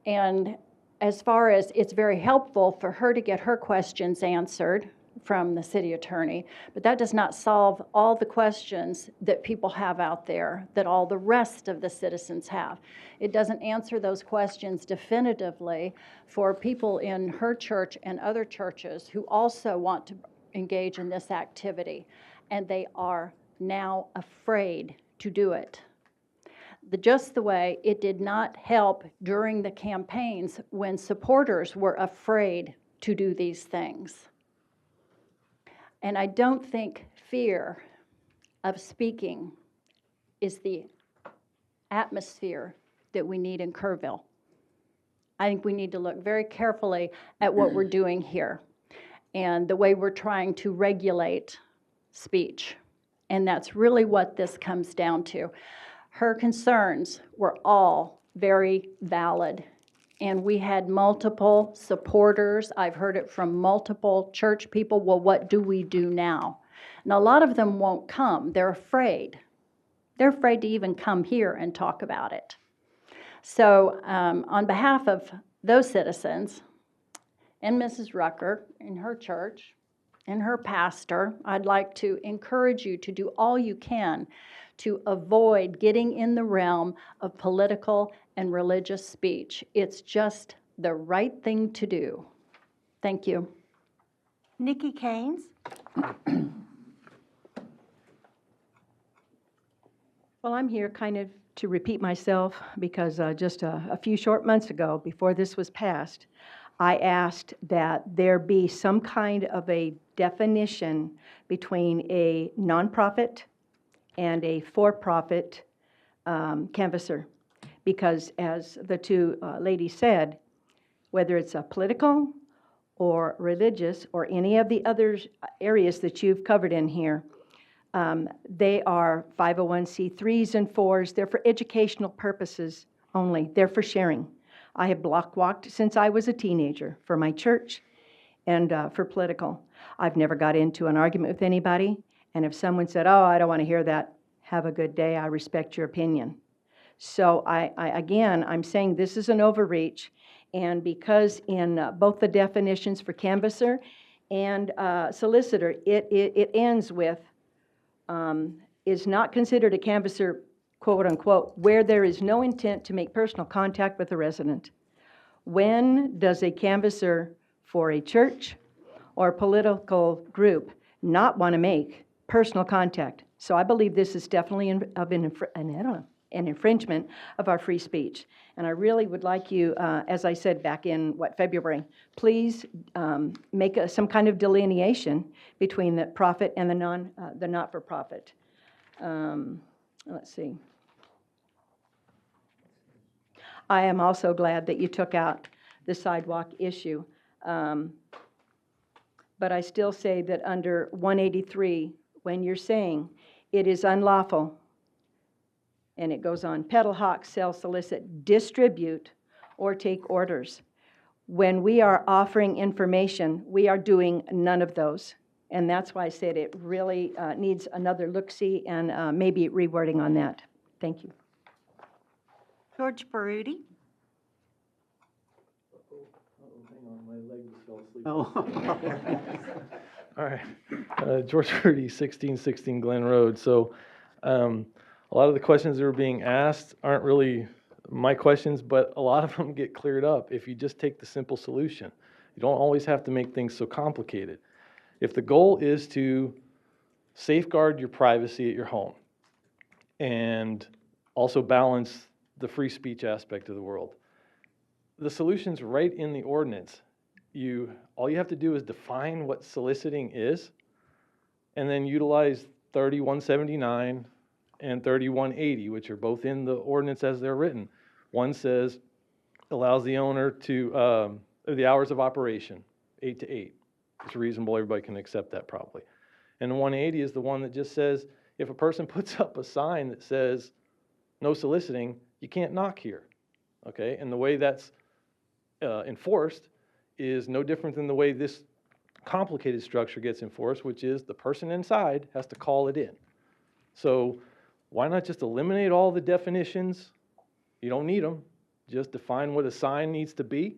And as far as it's very helpful for her to get her questions answered from the city attorney, but that does not solve all the questions that people have out there, that all the rest of the citizens have. It doesn't answer those questions definitively for people in her church and other churches who also want to engage in this activity, and they are now afraid to do it. Just the way it did not help during the campaigns when supporters were afraid to do these things. And I don't think fear of speaking is the atmosphere that we need in Kerrville. I think we need to look very carefully at what we're doing here and the way we're trying to regulate speech. And that's really what this comes down to. Her concerns were all very valid. And we had multiple supporters. I've heard it from multiple church people. Well, what do we do now? Now, a lot of them won't come. They're afraid. They're afraid to even come here and talk about it. So on behalf of those citizens and Mrs. Rucker and her church and her pastor, I'd like to encourage you to do all you can to avoid getting in the realm of political and religious speech. It's just the right thing to do. Thank you. Nikki Kanes. Well, I'm here kind of to repeat myself because just a few short months ago, before this was passed, I asked that there be some kind of a definition between a nonprofit and a for-profit canvasser. Because as the two ladies said, whether it's a political or religious or any of the other areas that you've covered in here, they are 501c3s and 4s. They're for educational purposes only. They're for sharing. I have block walked since I was a teenager for my church and for political. I've never got into an argument with anybody. And if someone said, oh, I don't want to hear that, have a good day. I respect your opinion. So again, I'm saying this is an overreach. And because in both the definitions for canvasser and solicitor, it ends with, is not considered a canvasser, quote unquote, where there is no intent to make personal contact with the resident. When does a canvasser for a church or a political group not want to make personal contact? So I believe this is definitely an infringement of our free speech. And I really would like you, as I said back in, February, please make some kind of delineation between the profit and the not-for-profit. Let's see. I am also glad that you took out the sidewalk issue. But I still say that under 183, when you're saying it is unlawful, and it goes on, peddle, hawk, sell, solicit, distribute, or take orders. When we are offering information, we are doing none of those. And that's why I said it really needs another look-see and maybe rewording on that. Thank you. George Baruti. Oh. All right. George Purdy, 1616 Glen Road. So a lot of the questions that are being asked aren't really my questions, but a lot of them get cleared up if you just take the simple solution. You don't always have to make things so complicated. If the goal is to safeguard your privacy at your home and also balance the free speech aspect of the world, the solution's right in the ordinance. All you have to do is define what soliciting is and then utilize 3179 and 3180, which are both in the ordinance as they're written. One says allows the owner to, the hours of operation, 8 to 8. It's reasonable, everybody can accept that probably. And 180 is the one that just says If a person puts up a sign that says, no soliciting, you can't knock here, okay? And the way that's enforced is no different than the way this complicated structure gets enforced, which is the person inside has to call it in. So why not just eliminate all the definitions? You don't need them. Just define what a sign needs to be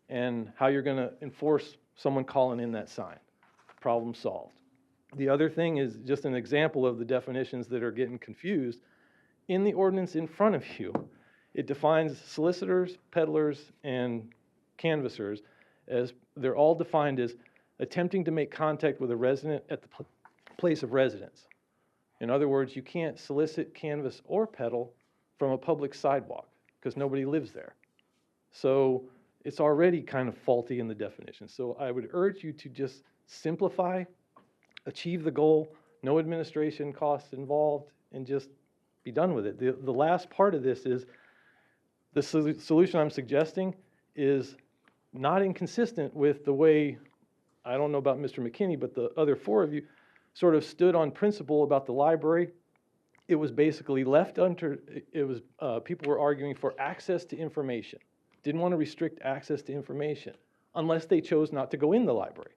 and how you're going to enforce someone calling in that sign. Problem solved. The other thing is just an example of the definitions that are getting confused. In the ordinance in front of you, it defines solicitors, peddlers, and canvassers as they're all defined as attempting to make contact with a resident at the place of residence. In other words, you can't solicit, canvass, or peddle from a public sidewalk because nobody lives there. So it's already kind of faulty in the definition. So I would urge you to just simplify, achieve the goal, no administration costs involved, and just be done with it. The last part of this is the solution I'm suggesting is not inconsistent with the way, I don't know about Mr. McKinney, but the other four of you sort of stood on principle about the library. It was basically left under, people were arguing for access to information. Didn't want to restrict access to information unless they chose not to go in the library.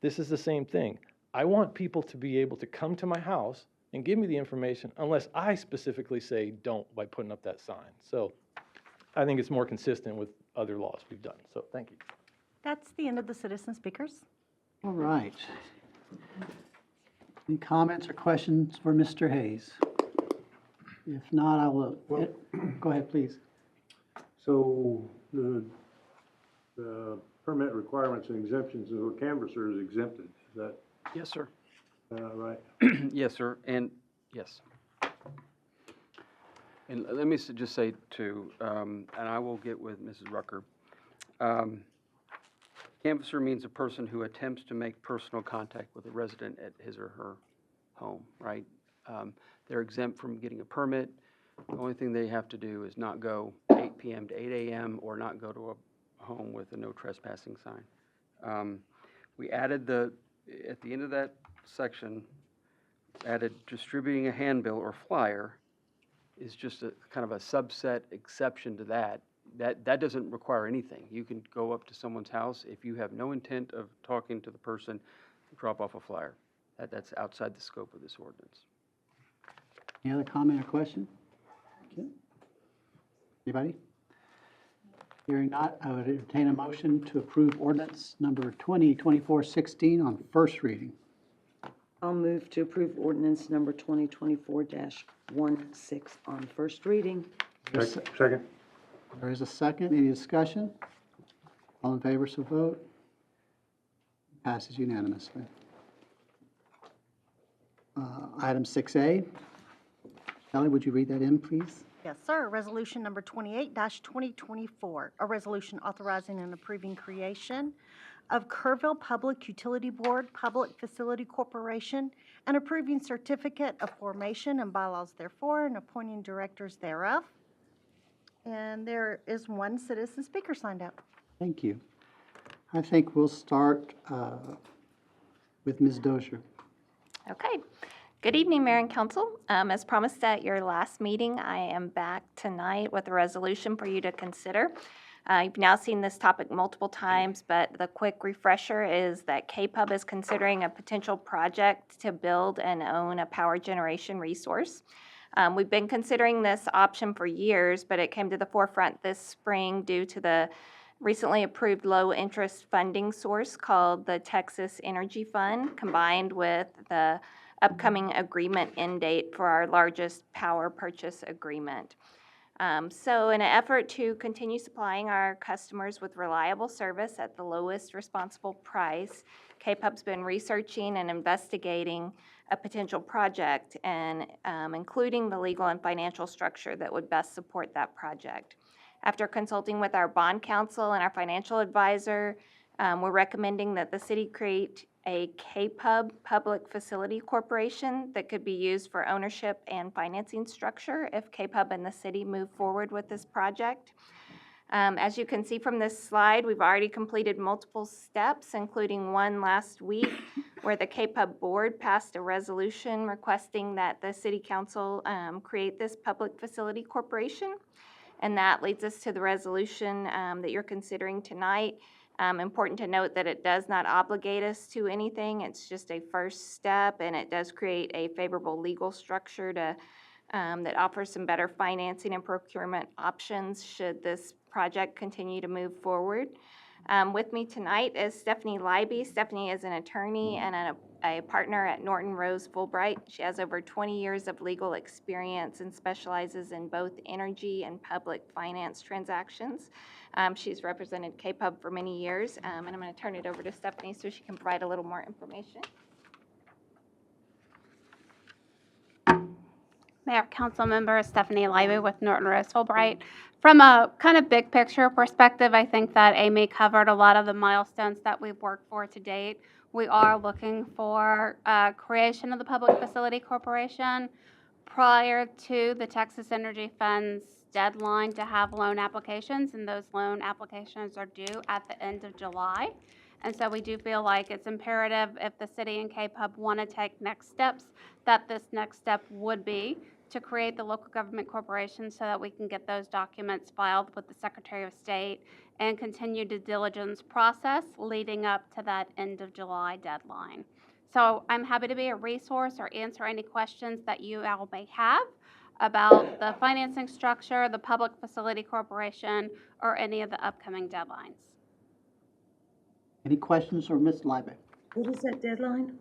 This is the same thing. I want people to be able to come to my house and give me the information unless I specifically say don't by putting up that sign. So I think it's more consistent with other laws we've done. So thank you. That's the end of the citizen speakers. All right. Any comments or questions for Mr. Hayes? If not, I will, go ahead, please. So the permit requirements and exemptions of a canvasser is exempted, is that Yes, sir. right? Yes, sir, and yes. And let me just say too, and I will get with Mrs. Rucker. Canvasser means a person who attempts to make personal contact with a resident at his or her home, right? They're exempt from getting a permit. The only thing they have to do is not go 8 p.m. to 8 a.m. or not go to a home with a no trespassing sign. We added at the end of that section, added distributing a handbill or flyer is just a kind of a subset exception to that. That doesn't require anything. You can go up to someone's house if you have no intent of talking to the person, drop off a flyer. That's outside the scope of this ordinance. Any other comment or question? Okay. Anybody? Hearing not, I would entertain a motion to approve ordinance number 2024-16 on first reading. I'll move to approve ordinance number 2024-16 on first reading. Second. There is a second. Any discussion? All in favor, so vote. Passes unanimously. Item 6A. Kelly, would you read that in, please? Yes, sir. Resolution number 28-2024, a resolution authorizing and approving creation of Kerrville Public Utility Board, Public Facility Corporation, and approving certificate of formation and bylaws therefore, and appointing directors thereof. And there is one citizen speaker signed up. Thank you. I think we'll start with Ms. Dozier. Okay. Good evening, Mayor and Council. As promised at your last meeting, I am back tonight with a resolution for you to consider. You've now seen this topic multiple times, but the quick refresher is that KPUB is considering a potential project to build and own a power generation resource. We've been considering this option for years, but it came to the forefront this spring due to the recently approved low-interest funding source called the Texas Energy Fund, combined with the upcoming agreement end date for our largest power purchase agreement. So in an effort to continue supplying our customers with reliable service at the lowest responsible price, KPUB's been researching and investigating a potential project and including the legal and financial structure that would best support that project. After consulting with our bond counsel and our financial advisor, we're recommending that the city create a KPUB Public Facility Corporation that could be used for ownership and financing structure if KPUB and the city move forward with this project. As you can see from this slide, we've already completed multiple steps, including one last week where the KPUB board passed a resolution requesting that the city council create this public facility corporation. And that leads us to the resolution that you're considering tonight. Important to note that it does not obligate us to anything. It's just a first step, and it does create a favorable legal structure to, that offers some better financing and procurement options should this project continue to move forward. With me tonight is Stephanie Leiby. Stephanie is an attorney and a partner at Norton Rose Fulbright. She has over 20 years of legal experience and specializes in both energy and public finance transactions. She's represented KPUB for many years, and I'm going to turn it over to Stephanie so she can provide a little more information. Mayor, Council Member Stephanie Leiby with Norton Rose Fulbright. From a kind of big picture perspective, I think that Amy covered a lot of the milestones that we've worked for to date. We are looking for creation of the Public Facility Corporation prior to the Texas Energy Fund's deadline to have loan applications, and those loan applications are due at the end of July. And so we do feel like it's imperative, if the city and KPUB want to take next steps, that this next step would be to create the local government corporation so that we can get those documents filed with the Secretary of State and continue the diligence process leading up to that end of July deadline. So I'm happy to be a resource or answer any questions that you all may have about the financing structure, the Public Facility Corporation, or any of the upcoming deadlines. Any questions for Ms. Leiby? What is that deadline?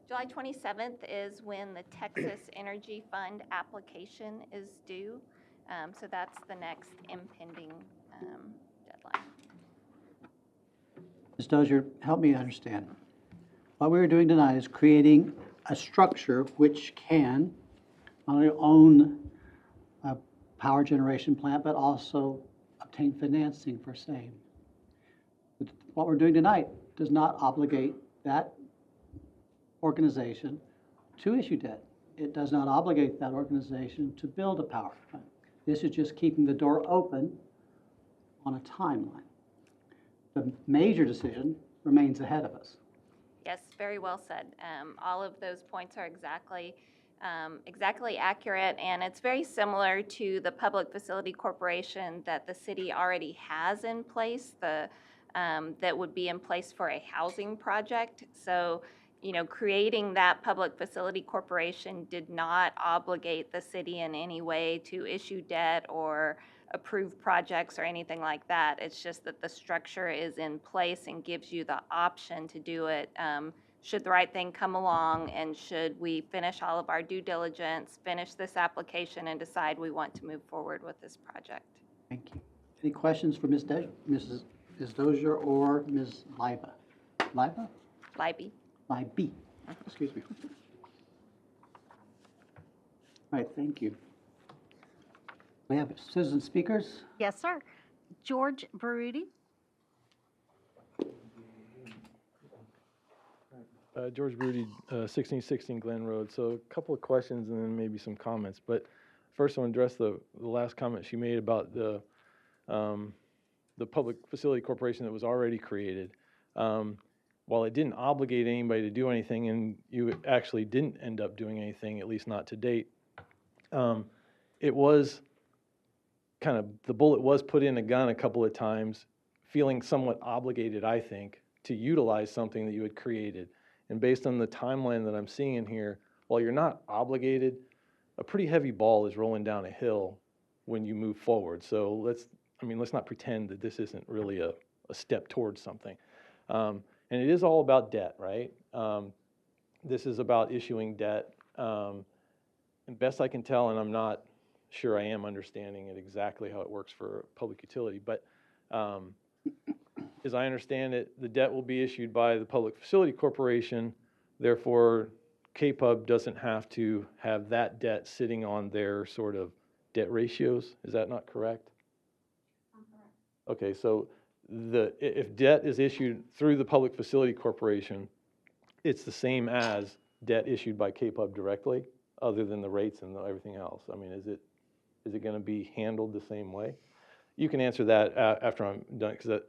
So July 27th is when the Texas Energy Fund application is due. So that's the next impending deadline. Ms. Dozier, help me understand. What we're doing tonight is creating a structure which can not only own a power generation plant, but also obtain financing for same. But what we're doing tonight does not obligate that organization to issue debt. It does not obligate that organization to build a power plant. This is just keeping the door open on a timeline. The major decision remains ahead of us. Yes, very well said. All of those points are exactly accurate, and it's very similar to the Public Facility Corporation that the city already has in place, that would be in place for a housing project. So, you know, creating that Public Facility Corporation did not obligate the city in any way to issue debt or approve projects or anything like that. It's just that the structure is in place and gives you the option to do it should the right thing come along, and should we finish all of our due diligence, finish this application, and decide we want to move forward with this project. Thank you. Any questions for Ms. Dozier or Ms. Leiby? Leiby? Leiby. Leiby. Excuse me. All right, thank you. We have citizen speakers. Yes, sir. George Baruti. George Baruti, 1616 Glen Road. So a couple of questions and then maybe some comments. But first, I want to address the last comment she made about the Public Facility Corporation that was already created. While it didn't obligate anybody to do anything, and you actually didn't end up doing anything, at least not to date, it was kind of, the bullet was put in a gun a couple of times, feeling somewhat obligated, I think, to utilize something that you had created. And based on the timeline that I'm seeing in here, while you're not obligated, a pretty heavy ball is rolling down a hill when you move forward. So let's not pretend that this isn't really a step towards something. And it is all about debt, right? This is about issuing debt. And best I can tell, and I'm not sure I am understanding it exactly how it works for a public utility, but as I understand it, the debt will be issued by the Public Facility Corporation. Therefore, KPUB doesn't have to have that debt sitting on their sort of debt ratios. Is that not correct? Okay, so if debt is issued through the Public Facility Corporation, it's the same as debt issued by KPUB directly, other than the rates and everything else. I mean, is it going to be handled the same way? You can answer that after I'm done, because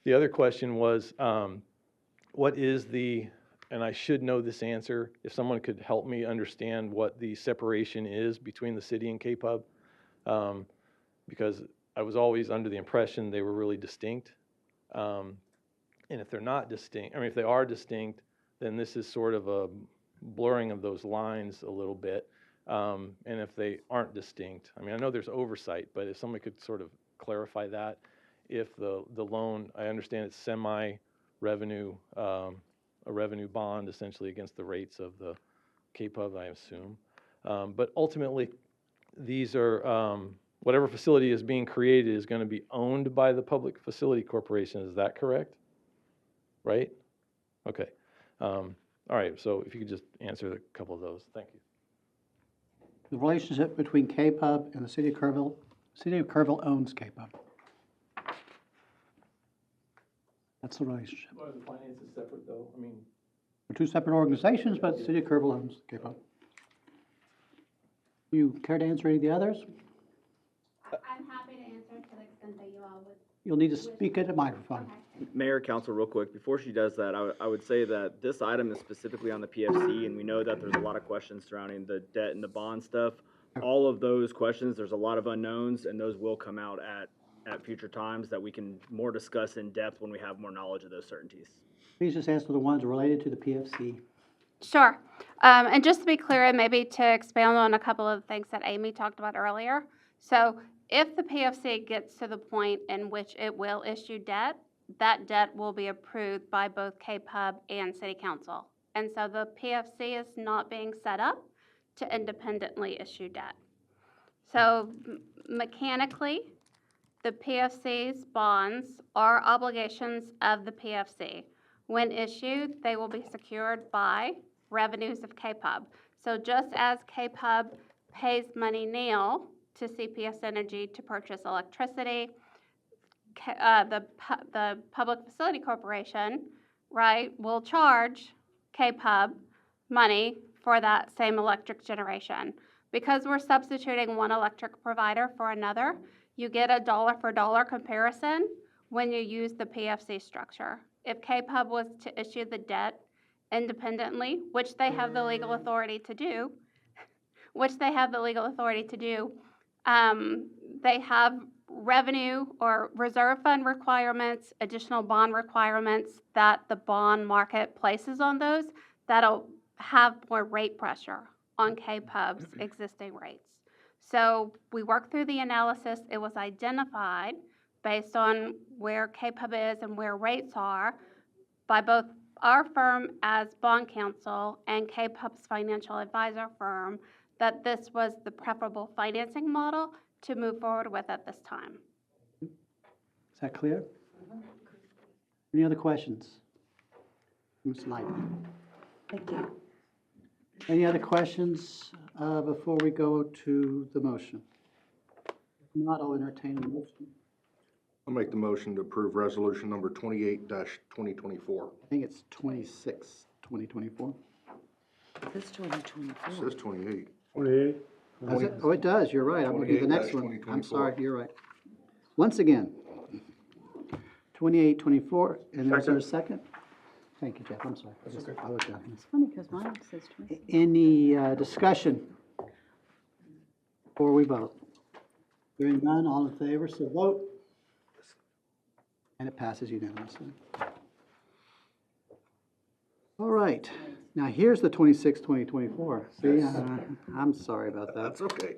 The other question was, what is the, and I should know this answer, if someone could help me understand what the separation is between the city and KPUB, because I was always under the impression they were really distinct. And if they're not distinct, I mean, if they are distinct, then this is sort of a blurring of those lines a little bit. And if they aren't distinct, I mean, I know there's oversight, but if somebody could sort of clarify that, if the loan, I understand it's semi-revenue, a revenue bond essentially against the rates of the KPUB, I assume. But ultimately, these are, whatever facility is being created is going to be owned by the Public Facility Corporation. Is that correct? Right? Okay. All right, so if you could just answer a couple of those. Thank you. The relationship between KPUB and the City of Kerrville. City of Kerrville owns KPUB. That's the relationship. Are the finances separate though? I mean, They're two separate organizations, but the City of Kerrville owns KPUB. You care to answer any of the others? I'm happy to answer to the extent that you all would. You'll need to speak at the microphone. Mayor, council, real quick, before she does that, I would say that this item is specifically on the PFC, and we know that there's a lot of questions surrounding the debt and the bond stuff. All of those questions, there's a lot of unknowns, and those will come out at future times that we can more discuss in depth when we have more knowledge of those certainties. Please just answer the ones related to the PFC. Sure. And just to be clear, and maybe to expound on a couple of things that Amy talked about earlier. So if the PFC gets to the point in which it will issue debt, that debt will be approved by both KPUB and City Council. And so the PFC is not being set up to independently issue debt. So mechanically, the PFC's bonds are obligations of the PFC. When issued, they will be secured by revenues of KPUB. So just as KPUB pays money now to CPS Energy to purchase electricity, the Public Facility Corporation, right, will charge KPUB money for that same electric generation. Because we're substituting one electric provider for another, you get a dollar for dollar comparison when you use the PFC structure. If KPUB was to issue the debt independently, which they have the legal authority to do, they have revenue or reserve fund requirements, additional bond requirements that the bond market places on those that'll have more rate pressure on KPUB's existing rates. So we worked through the analysis. It was identified based on where KPUB is and where rates are by both our firm as bond counsel and KPUB's financial advisor firm that this was the preferable financing model to move forward with at this time. Is that clear? Any other questions? Ms. Knight? Thank you. Any other questions before we go to the motion? If not, I'll entertain a motion. I'll make the motion to approve resolution number 28-2024. I think it's 26, 2024. This 2024. It says 28. 28. Does it? Oh, it does, you're right, I'm looking at the next one. I'm sorry, you're right. Once again, 28, 24, and there's a second? Thank you, Jeff, I'm sorry. I looked down. It's funny because mine says 20. Any discussion before we vote? Hearing none, all in favor, so vote. And it passes unanimously. All right, now here's the 26, 2024. See, I'm sorry about that. That's okay.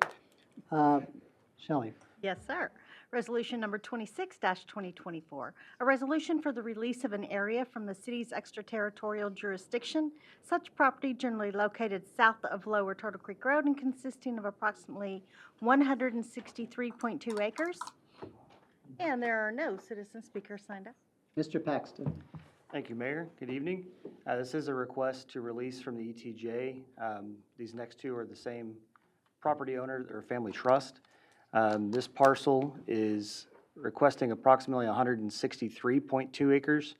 Shelley? Yes, sir. Resolution number 26-2024, a resolution for the release of an area from the city's extraterritorial jurisdiction, such property generally located south of Lower Turtle Creek Road and consisting of approximately 163.2 acres. And there are no citizen speakers signed up. Mr. Paxton? Thank you, Mayor. Good evening. This is a request to release from the ETJ. These next two are the same property owner or family trust. This parcel is requesting approximately 163.2 acres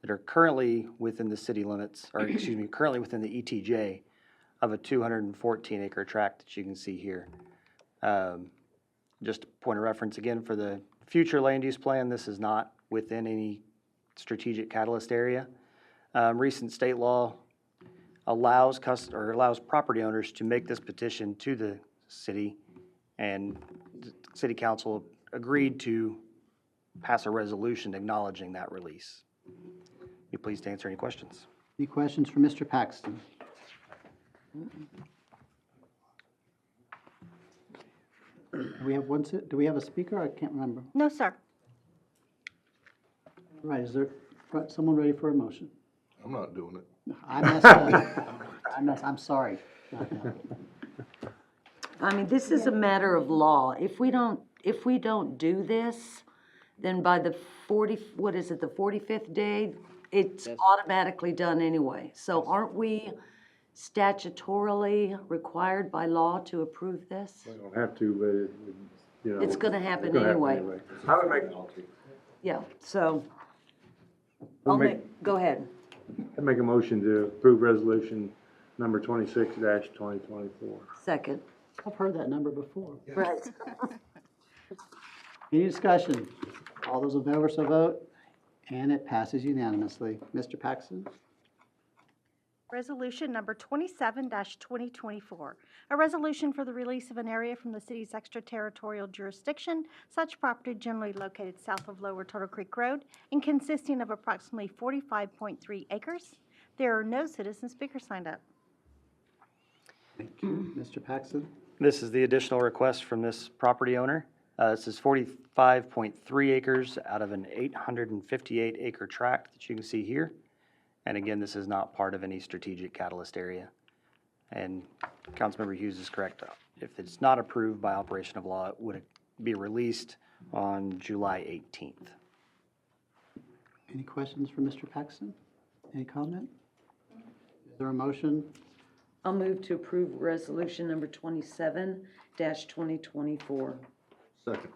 that are currently within the city limits, or excuse me, currently within the ETJ of a 214 acre tract that you can see here. Just a point of reference again for the future land use plan, this is not within any strategic catalyst area. Recent state law allows property owners to make this petition to the city, and the city council agreed to pass a resolution acknowledging that release. Be pleased to answer any questions. Any questions for Mr. Paxton? Do we have a speaker? I can't remember. No, sir. All right, is there someone ready for a motion? I'm not doing it. I messed up. I'm sorry. I mean, this is a matter of law. If we don't do this, then by the 45th day, it's automatically done anyway. So aren't we statutorily required by law to approve this? We don't have to, but, you know. It's gonna happen it's gonna anyway. I would make, Yeah, so, I'll go ahead. I'd make a motion to approve resolution number 26-2024. Second. I've heard that number before. Right. Any discussion? All those in favor, so vote, and it passes unanimously. Mr. Paxton? Resolution number 27-2024, a resolution for the release of an area from the city's extraterritorial jurisdiction, such property generally located south of Lower Turtle Creek Road and consisting of approximately 45.3 acres. There are no citizen speakers signed up. Thank you. Mr. Paxton? This is the additional request from this property owner. This is 45.3 acres out of an 858 acre tract that you can see here. And again, this is not part of any strategic catalyst area. And Councilmember Hughes is correct. If it's not approved by operation of law, it would be released on July 18th. Any questions for Mr. Paxton? Any comment? Is there a motion? I'll move to approve resolution number 27-2024. Second.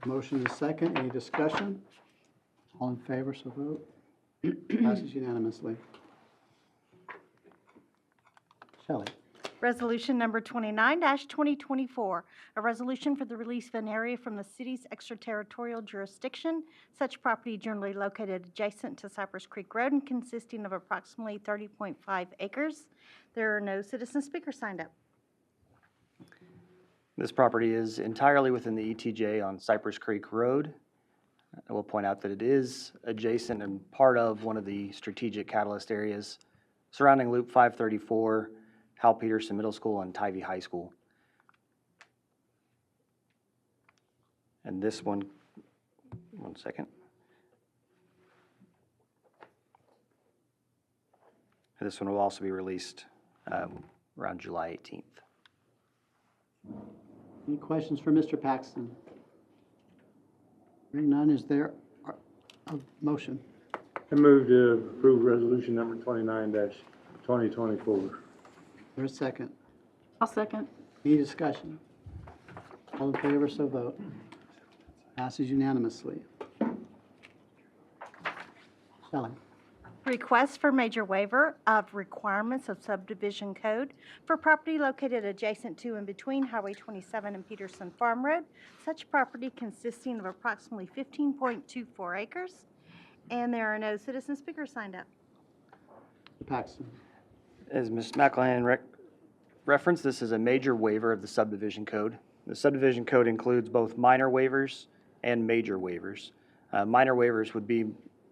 Motion is second. Any discussion? All in favor, so vote. Passes unanimously. Shelley? Resolution number 29-2024, a resolution for the release of an area from the city's extraterritorial jurisdiction, such property generally located adjacent to Cypress Creek Road and consisting of approximately 30.5 acres. There are no citizen speakers signed up. This property is entirely within the ETJ on Cypress Creek Road. I will point out that it is adjacent and part of one of the strategic catalyst areas surrounding Loop 534, Hal Peterson Middle School, and Tivy High School. And this one second. And this one will also be released around July 18th. Any questions for Mr. Paxton? Hearing none, is there a motion? I move to approve resolution number 29-2024. There's a second. I'll second. Any discussion? All in favor, so vote. Passes unanimously. Shelley? Request for major waiver of requirements of subdivision code for property located adjacent to and between Highway 27 and Peterson Farm Road, such property consisting of approximately 15.24 acres, and there are no citizen speakers signed up. Paxton? As Ms. McElhannon referenced, this is a major waiver of the subdivision code. The subdivision code includes both minor waivers and major waivers. Minor waivers would be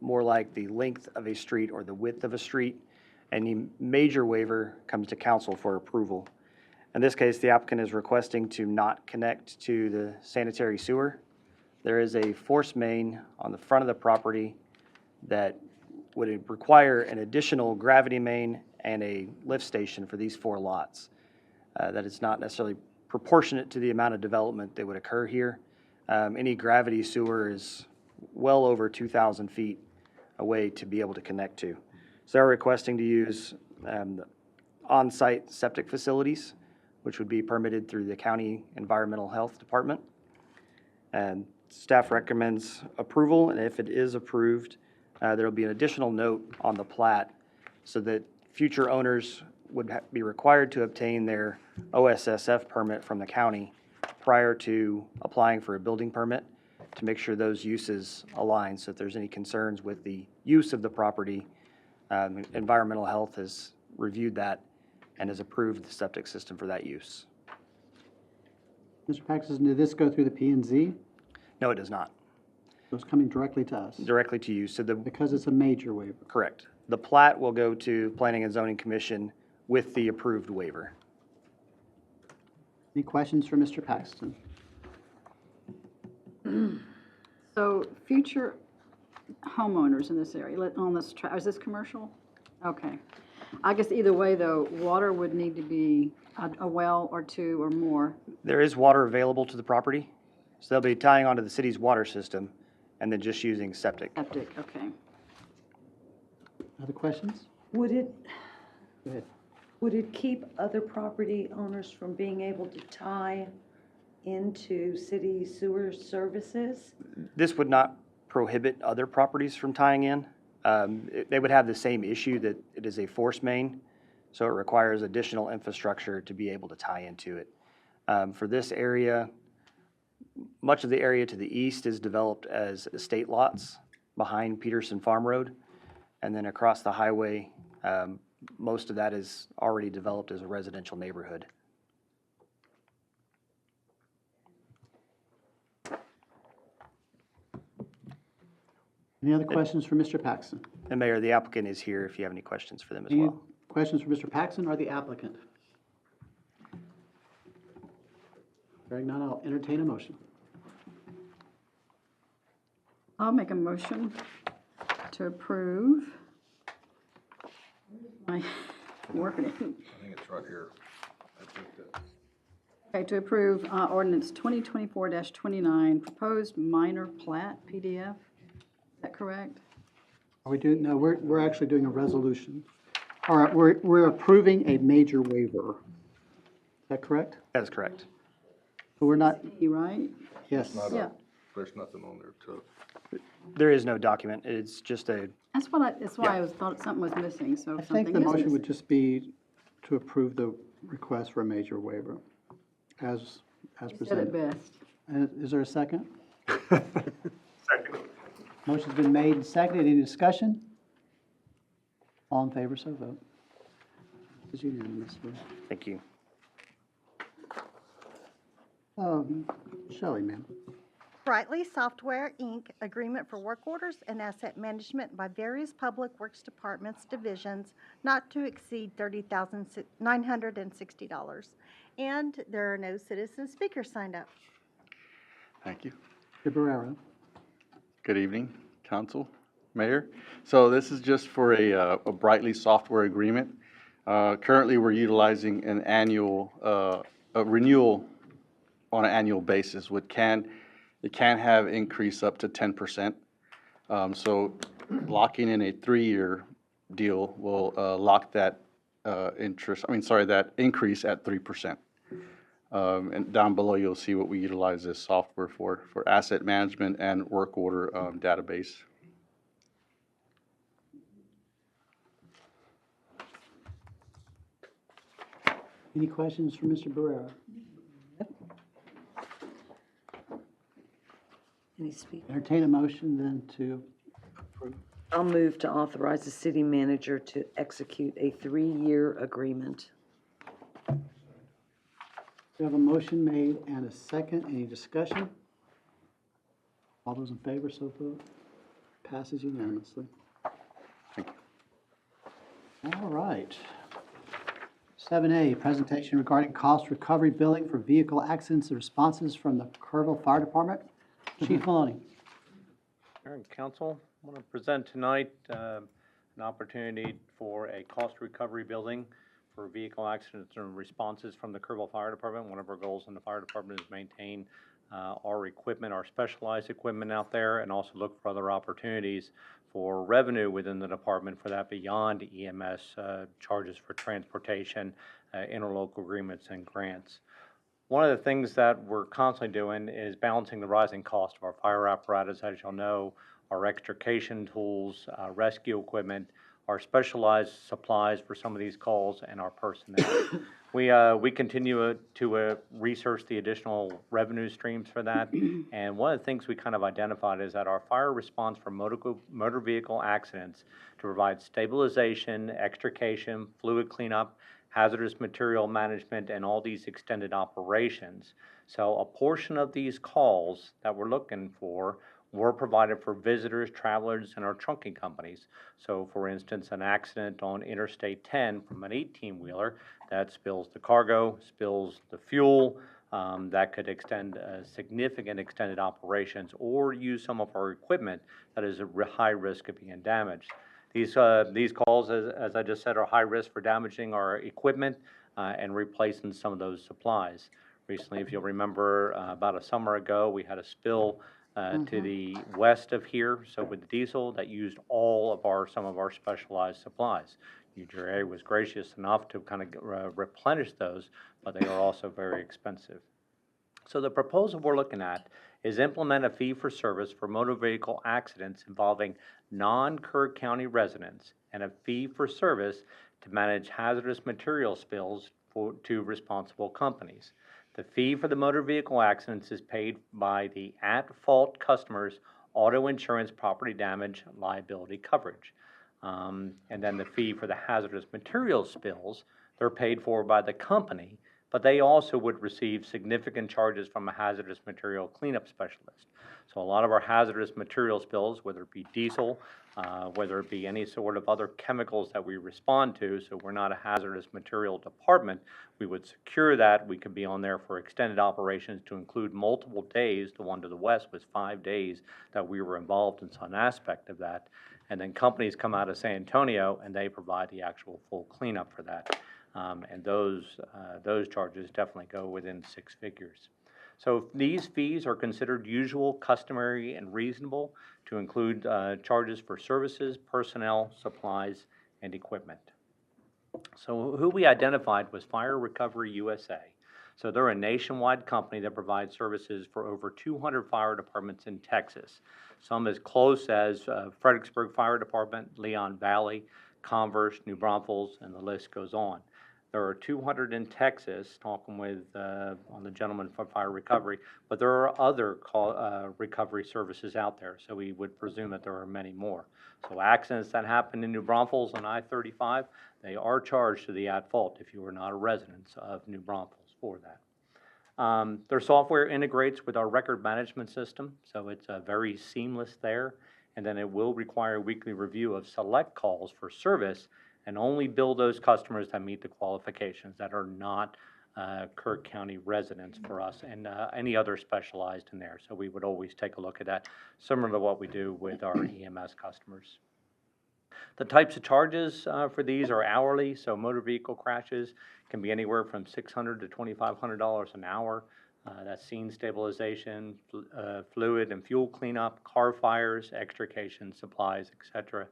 more like the length of a street or the width of a street, and the major waiver comes to council for approval. In this case, the applicant is requesting to not connect to the sanitary sewer. There is a force main on the front of the property that would require an additional gravity main and a lift station for these 4 lots. That is not necessarily proportionate to the amount of development that would occur here. Any gravity sewer is well over 2,000 feet away to be able to connect to. So they're requesting to use the on-site septic facilities, which would be permitted through the County Environmental Health Department. And staff recommends approval, and if it is approved, there will be an additional note on the plat so that future owners would be required to obtain their OSSF permit from the county prior to applying for a building permit. to make sure those uses align. So if there's any concerns with the use of the property, environmental health has reviewed that and has approved the septic system for that use. Mr. Paxton, did this go through the P and Z? No, it does not. So it's coming directly to us? Directly to you. So Because it's a major waiver. correct. The plat will go to Planning and Zoning Commission with the approved waiver. Any questions for Mr. Paxton? So future homeowners in this area, on this, is this commercial? Okay. I guess either way, though, water would need to be a well or two or more. There is water available to the property, so they'll be tying onto the city's water system and then just using septic. Septic, okay. Other questions? Would it, Go ahead. would it keep other property owners from being able to tie into city sewer services? This would not prohibit other properties from tying in. They would have the same issue that it is a force main, so it requires additional infrastructure to be able to tie into it. For this area, much of the area to the east is developed as estate lots behind Peterson Farm Road. And then across the highway, most of that is already developed as a residential neighborhood. Any other questions for Mr. Paxton? And Mayor, the applicant is here if you have any questions for them as Any well. questions for Mr. Paxton or the applicant? Hearing none, I'll entertain a motion. I'll make a motion to approve. My wording. I think it's right here. I think that. Okay, to approve ordinance 2024-29, proposed minor plat PDF. Is that correct? Are we doing, no, we're actually doing a resolution. All right, we're approving a major waiver. Is that correct? That is correct. So we're not, You right? yes. Yeah. There's nothing on there to. There is no document. It's just That's why I thought something was missing, so I something think the is motion would missing. just be to approve the request for a major waiver as You said it presented. best. Is there a second? Second. Motion's been made and seconded. Any discussion? All in favor, so vote. It's unanimous. Thank you. Shelley, ma'am. Brightly Software, Inc., agreement for work orders and asset management by various public works departments, divisions, not to exceed $30,960. And there are no citizen speakers signed up. Thank you. Mr. Barrera. Good evening, council, mayor. So this is just for a Brightly software agreement. Currently, we're utilizing an annual, a renewal on an annual basis, which it can have increase up to 10%. So locking in a 3-year deal will lock that that increase at 3%. And down below, you'll see what we utilize this software for asset management and work order database. Any questions for Mr. Barrera? Any speak? Entertain a motion then to approve. I'll move to authorize the city manager to execute a 3-year agreement. We have a motion made and a second. Any discussion? All those in favor, so vote. Passes unanimously. Thank you. All right. 7A, presentation regarding cost recovery billing for vehicle accidents and responses from the Kerrville Fire Department. Chief Maloney. Mayor and Council, I want to present tonight an opportunity for a cost recovery billing for vehicle accidents and responses from the Kerrville Fire Department. One of our goals in the fire department is maintain our equipment, our specialized equipment out there, and also look for other opportunities for revenue within the department for that beyond EMS charges for transportation, interlocal agreements, and grants. One of the things that we're constantly doing is balancing the rising cost of our fire apparatus. As you'll know, our extrication tools, rescue equipment, our specialized supplies for some of these calls, and our personnel. We continue to research the additional revenue streams for that. And one of the things we kind of identified is that our fire response for motor vehicle accidents to provide stabilization, extrication, fluid cleanup, hazardous material management, and all these extended operations. So a portion of these calls that we're looking for were provided for visitors, travelers, and our trunking companies. So for instance, an accident on Interstate 10 from an 18-wheeler that spills the cargo, spills the fuel, that could extend significant extended operations or use some of our equipment that is a high risk of being damaged. These calls, as I just said, are high risk for damaging our equipment and replacing some of those supplies. Recently, if you'll remember, about a summer ago, we had a spill to the west of here, so with diesel that used all of some of our specialized supplies. UGA was gracious enough to kind of replenish those, but they are also very expensive. So the proposal we're looking at is implement a fee for service for motor vehicle accidents involving non-Kerr County residents and a fee for service to manage hazardous material spills to responsible companies. The fee for the motor vehicle accidents is paid by the at-fault customer's auto insurance property damage liability coverage. And then the fee for the hazardous material spills, they're paid for by the company, but they also would receive significant charges from a hazardous material cleanup specialist. So a lot of our hazardous material spills, whether it be diesel, whether it be any sort of other chemicals that we respond to, so we're not a hazardous material department, we would secure that. We could be on there for extended operations to include multiple days. The one to the west was 5 days that we were involved in some aspect of that. And then companies come out of San Antonio and they provide the actual full cleanup for that. And those charges definitely go within six figures. So these fees are considered usual, customary, and reasonable to include charges for services, personnel, supplies, and equipment. So who we identified was Fire Recovery USA. So they're a nationwide company that provides services for over 200 fire departments in Texas. Some as close as Fredericksburg Fire Department, Leon Valley, Converse, New Braunfels, and the list goes on. There are 200 in Texas, talking with on the gentleman from Fire Recovery, but there are other recovery services out there, so we would presume that there are many more. So accidents that happen in New Braunfels on I-35, they are charged to the at-fault if you are not a resident of New Braunfels for that. Their software integrates with our record management system, so it's very seamless there, and then it will require weekly review of select calls for service and only bill those customers that meet the qualifications that are not Kerr County residents for us, and any other specialized in there. So we would always take a look at that, similar to what we do with our EMS customers. The types of charges for these are hourly, so motor vehicle crashes can be anywhere from $600 to $2,500 an hour. That's scene stabilization, fluid and fuel cleanup, car fires, extrication, supplies, etc.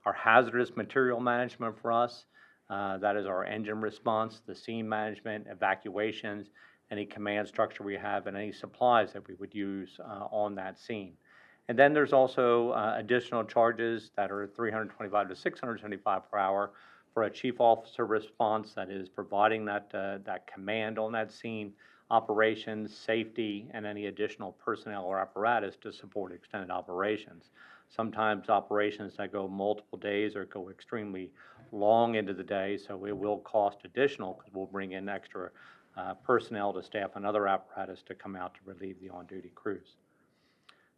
Our hazardous material management for us, that is our engine response, the scene management, evacuations, any command structure we have, and any supplies that we would use on that scene. And then there's also additional charges that are $325 to $675 per hour for a chief officer response, that is providing that command on that scene, operations, safety, and any additional personnel or apparatus to support extended operations. Sometimes operations that go multiple days or go extremely long into the day, so it will cost additional because we'll bring in extra personnel to staff another apparatus to come out to relieve the on-duty crews.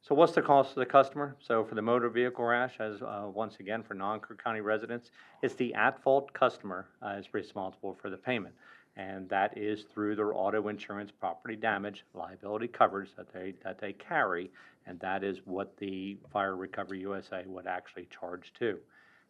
So what's the cost to the customer? So for the motor vehicle crash, as once again for non-Kerr County residents, it's the at-fault customer is responsible for the payment, and that is through their auto insurance property damage liability coverage that they carry, and that is what the Fire Recovery USA would actually charge to.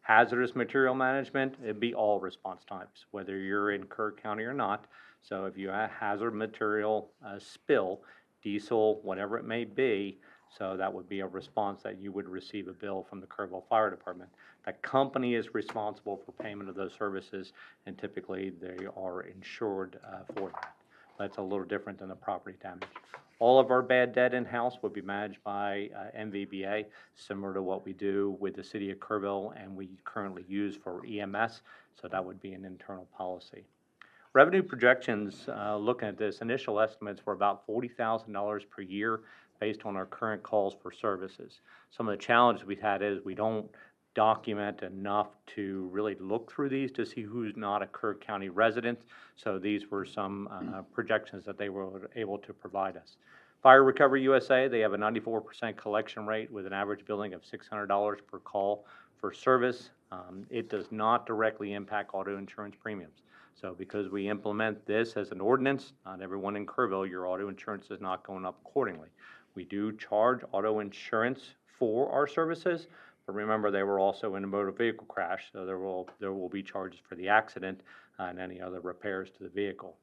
Hazardous material management, it'd be all response types, whether you're in Kerr County or not. So if you have hazard material spill, diesel, whatever it may be, so that would be a response that you would receive a bill from the Kerrville Fire Department. The company is responsible for payment of those services, and typically they are insured for that. That's a little different than the property damage. All of our bad debt in-house would be managed by MVBA, similar to what we do with the city of Kerrville and we currently use for EMS, so that would be an internal policy. Revenue projections, looking at this, initial estimates were about $40,000 per year based on our current calls for services. Some of the challenges we've had is we don't document enough to really look through these to see who's not a Kerr County resident. So these were some projections that they were able to provide us. Fire Recovery USA, they have a 94% collection rate with an average billing of $600 per call for service. It does not directly impact auto insurance premiums. So because we implement this as an ordinance, not everyone in Kerrville, your auto insurance is not going up accordingly. We do charge auto insurance for our services, but remember they were also in a motor vehicle crash, so there will be charges for the accident and any other repairs to the vehicle.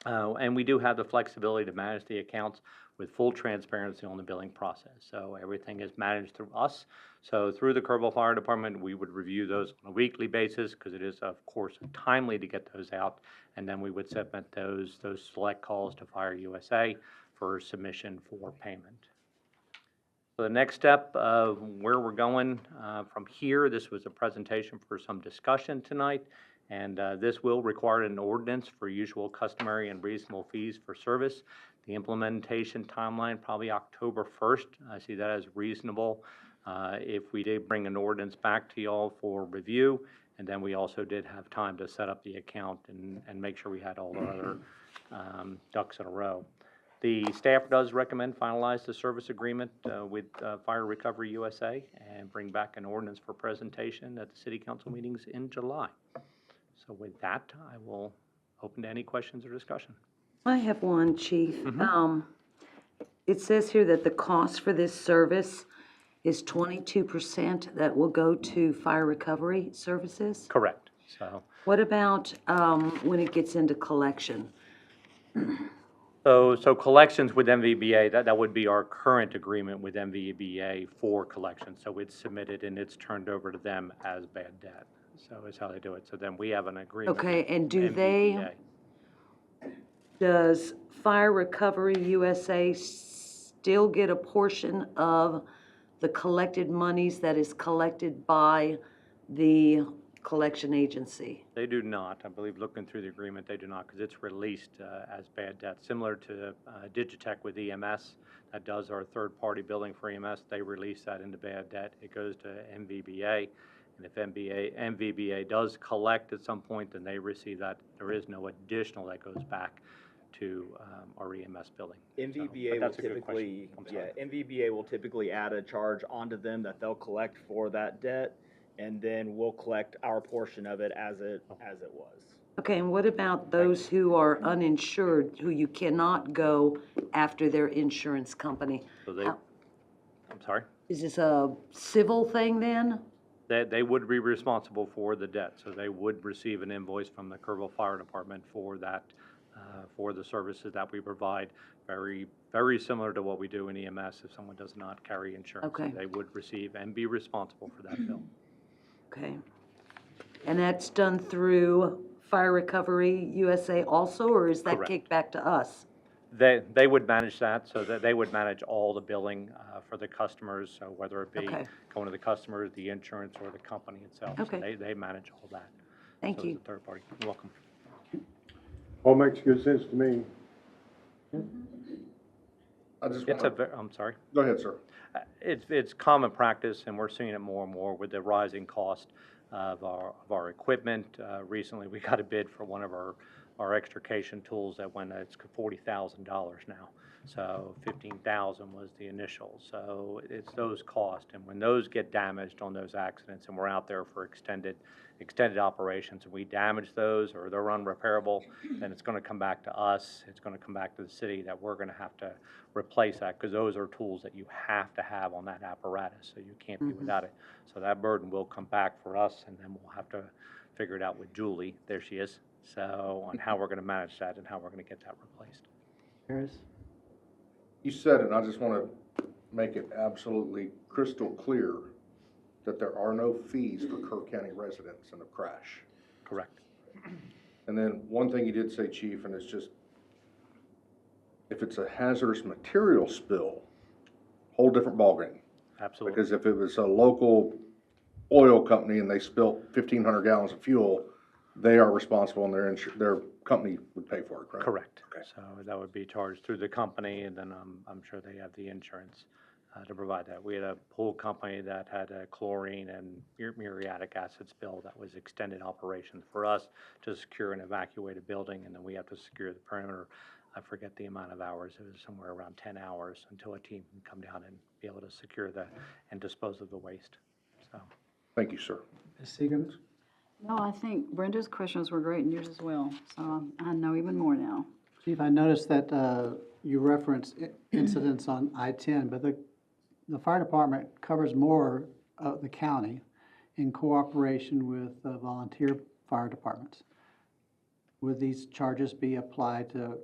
And we do have the flexibility to manage the accounts with full transparency on the billing process. So everything is managed through us. So through the Kerrville Fire Department, we would review those on a weekly basis because it is, of course, timely to get those out. And then we would submit those select calls to Fire USA for submission for payment. So the next step of where we're going from here, this was a presentation for some discussion tonight. And this will require an ordinance for usual, customary, and reasonable fees for service. The implementation timeline, probably October 1st. I see that as reasonable. If we did bring an ordinance back to y'all for review, and then we also did have time to set up the account and make sure we had all our other ducks in a row. The staff does recommend finalize the service agreement with Fire Recovery USA and bring back an ordinance for presentation at the city council meetings in July. So with that, I will open to any questions or discussion. I have one, Chief. It says here that the cost for this service is 22% that will go to fire recovery services? Correct. So, What about when it gets into collection? so collections with MVBA, that would be our current agreement with MVBA for collections. So it's submitted and it's turned over to them as bad debt. So is how they do it. So then we have an agreement. Okay, and with do MVBA. does Fire Recovery USA still get a portion of the collected monies that is collected by the collection agency? They do not. I believe looking through the agreement, they do not, because it's released as bad debt. Similar to Digitech with EMS, that does our third-party billing for EMS. They release that into bad debt. It goes to MVBA. And if MVBA does collect at some point, then they receive that. There is no additional that goes back to our EMS billing. MVBA will typically, MVBA will typically add a charge onto them that they'll collect for that debt, and then we'll collect our portion of it as it was. Okay, and what about those who are uninsured, who you cannot go after their insurance company? So I'm sorry? Is this a civil thing then? They would be responsible for the debt, so they would receive an invoice from the Kerrville Fire Department for that, for the services that we provide. Very, very similar to what we do in EMS if someone does not carry insurance. Okay. They would receive and be responsible for that bill. Okay. And that's done through Fire Recovery USA also, or is that Correct. kicked back to us? They would manage that, so that they would manage all the billing for the customers, so whether it be Okay. going to the customers, the insurance, or the company itself. So Okay. they manage all that. Thank So you. it's a third party. You're welcome. All makes good sense to me. I just It's want I'm sorry. Go ahead, sir. It's common practice, and we're seeing it more and more with the rising cost of our equipment. Recently, we got a bid for one of our extrication tools that went, it's $40,000 now. So 15,000 was the initial. So it's those costs, and when those get damaged on those accidents, and we're out there for extended operations, and we damage those or they're unrepairable, then it's going to come back to us. It's going to come back to the city that we're going to have to replace that, because those are tools that you have to have on that apparatus, so you can't be without it. So that burden will come back for us, and then we'll have to figure it out with Julie. There she is. So on how we're going to manage that and how we're going to get that replaced. You said it, and I just want to make it absolutely crystal clear that there are no fees for Kerr County residents in a crash. Correct. And then one thing you did say, Chief, and it's just, if it's a hazardous material spill, whole different ballgame. Absolutely. Because if it was a local oil company and they spilt 1,500 gallons of fuel, they are responsible and their company would pay for it, correct? Correct. Okay. So that would be charged through the company, and then I'm sure they have the insurance to provide that. We had a pool company that had a chlorine and muriatic acid spill that was extended operations for us to secure and evacuate a building, and then we have to secure the perimeter. I forget the amount of hours. It was somewhere around 10 hours until a team can come down and be able to secure and dispose of the waste. So. Thank you, sir. Ms. Seagrams? No, I think Brenda's questions were great and yours as well, so I know even more now. Chief, I noticed that you referenced incidents on I-10, but the fire department covers more of the county in cooperation with volunteer fire departments. Would these charges be applied to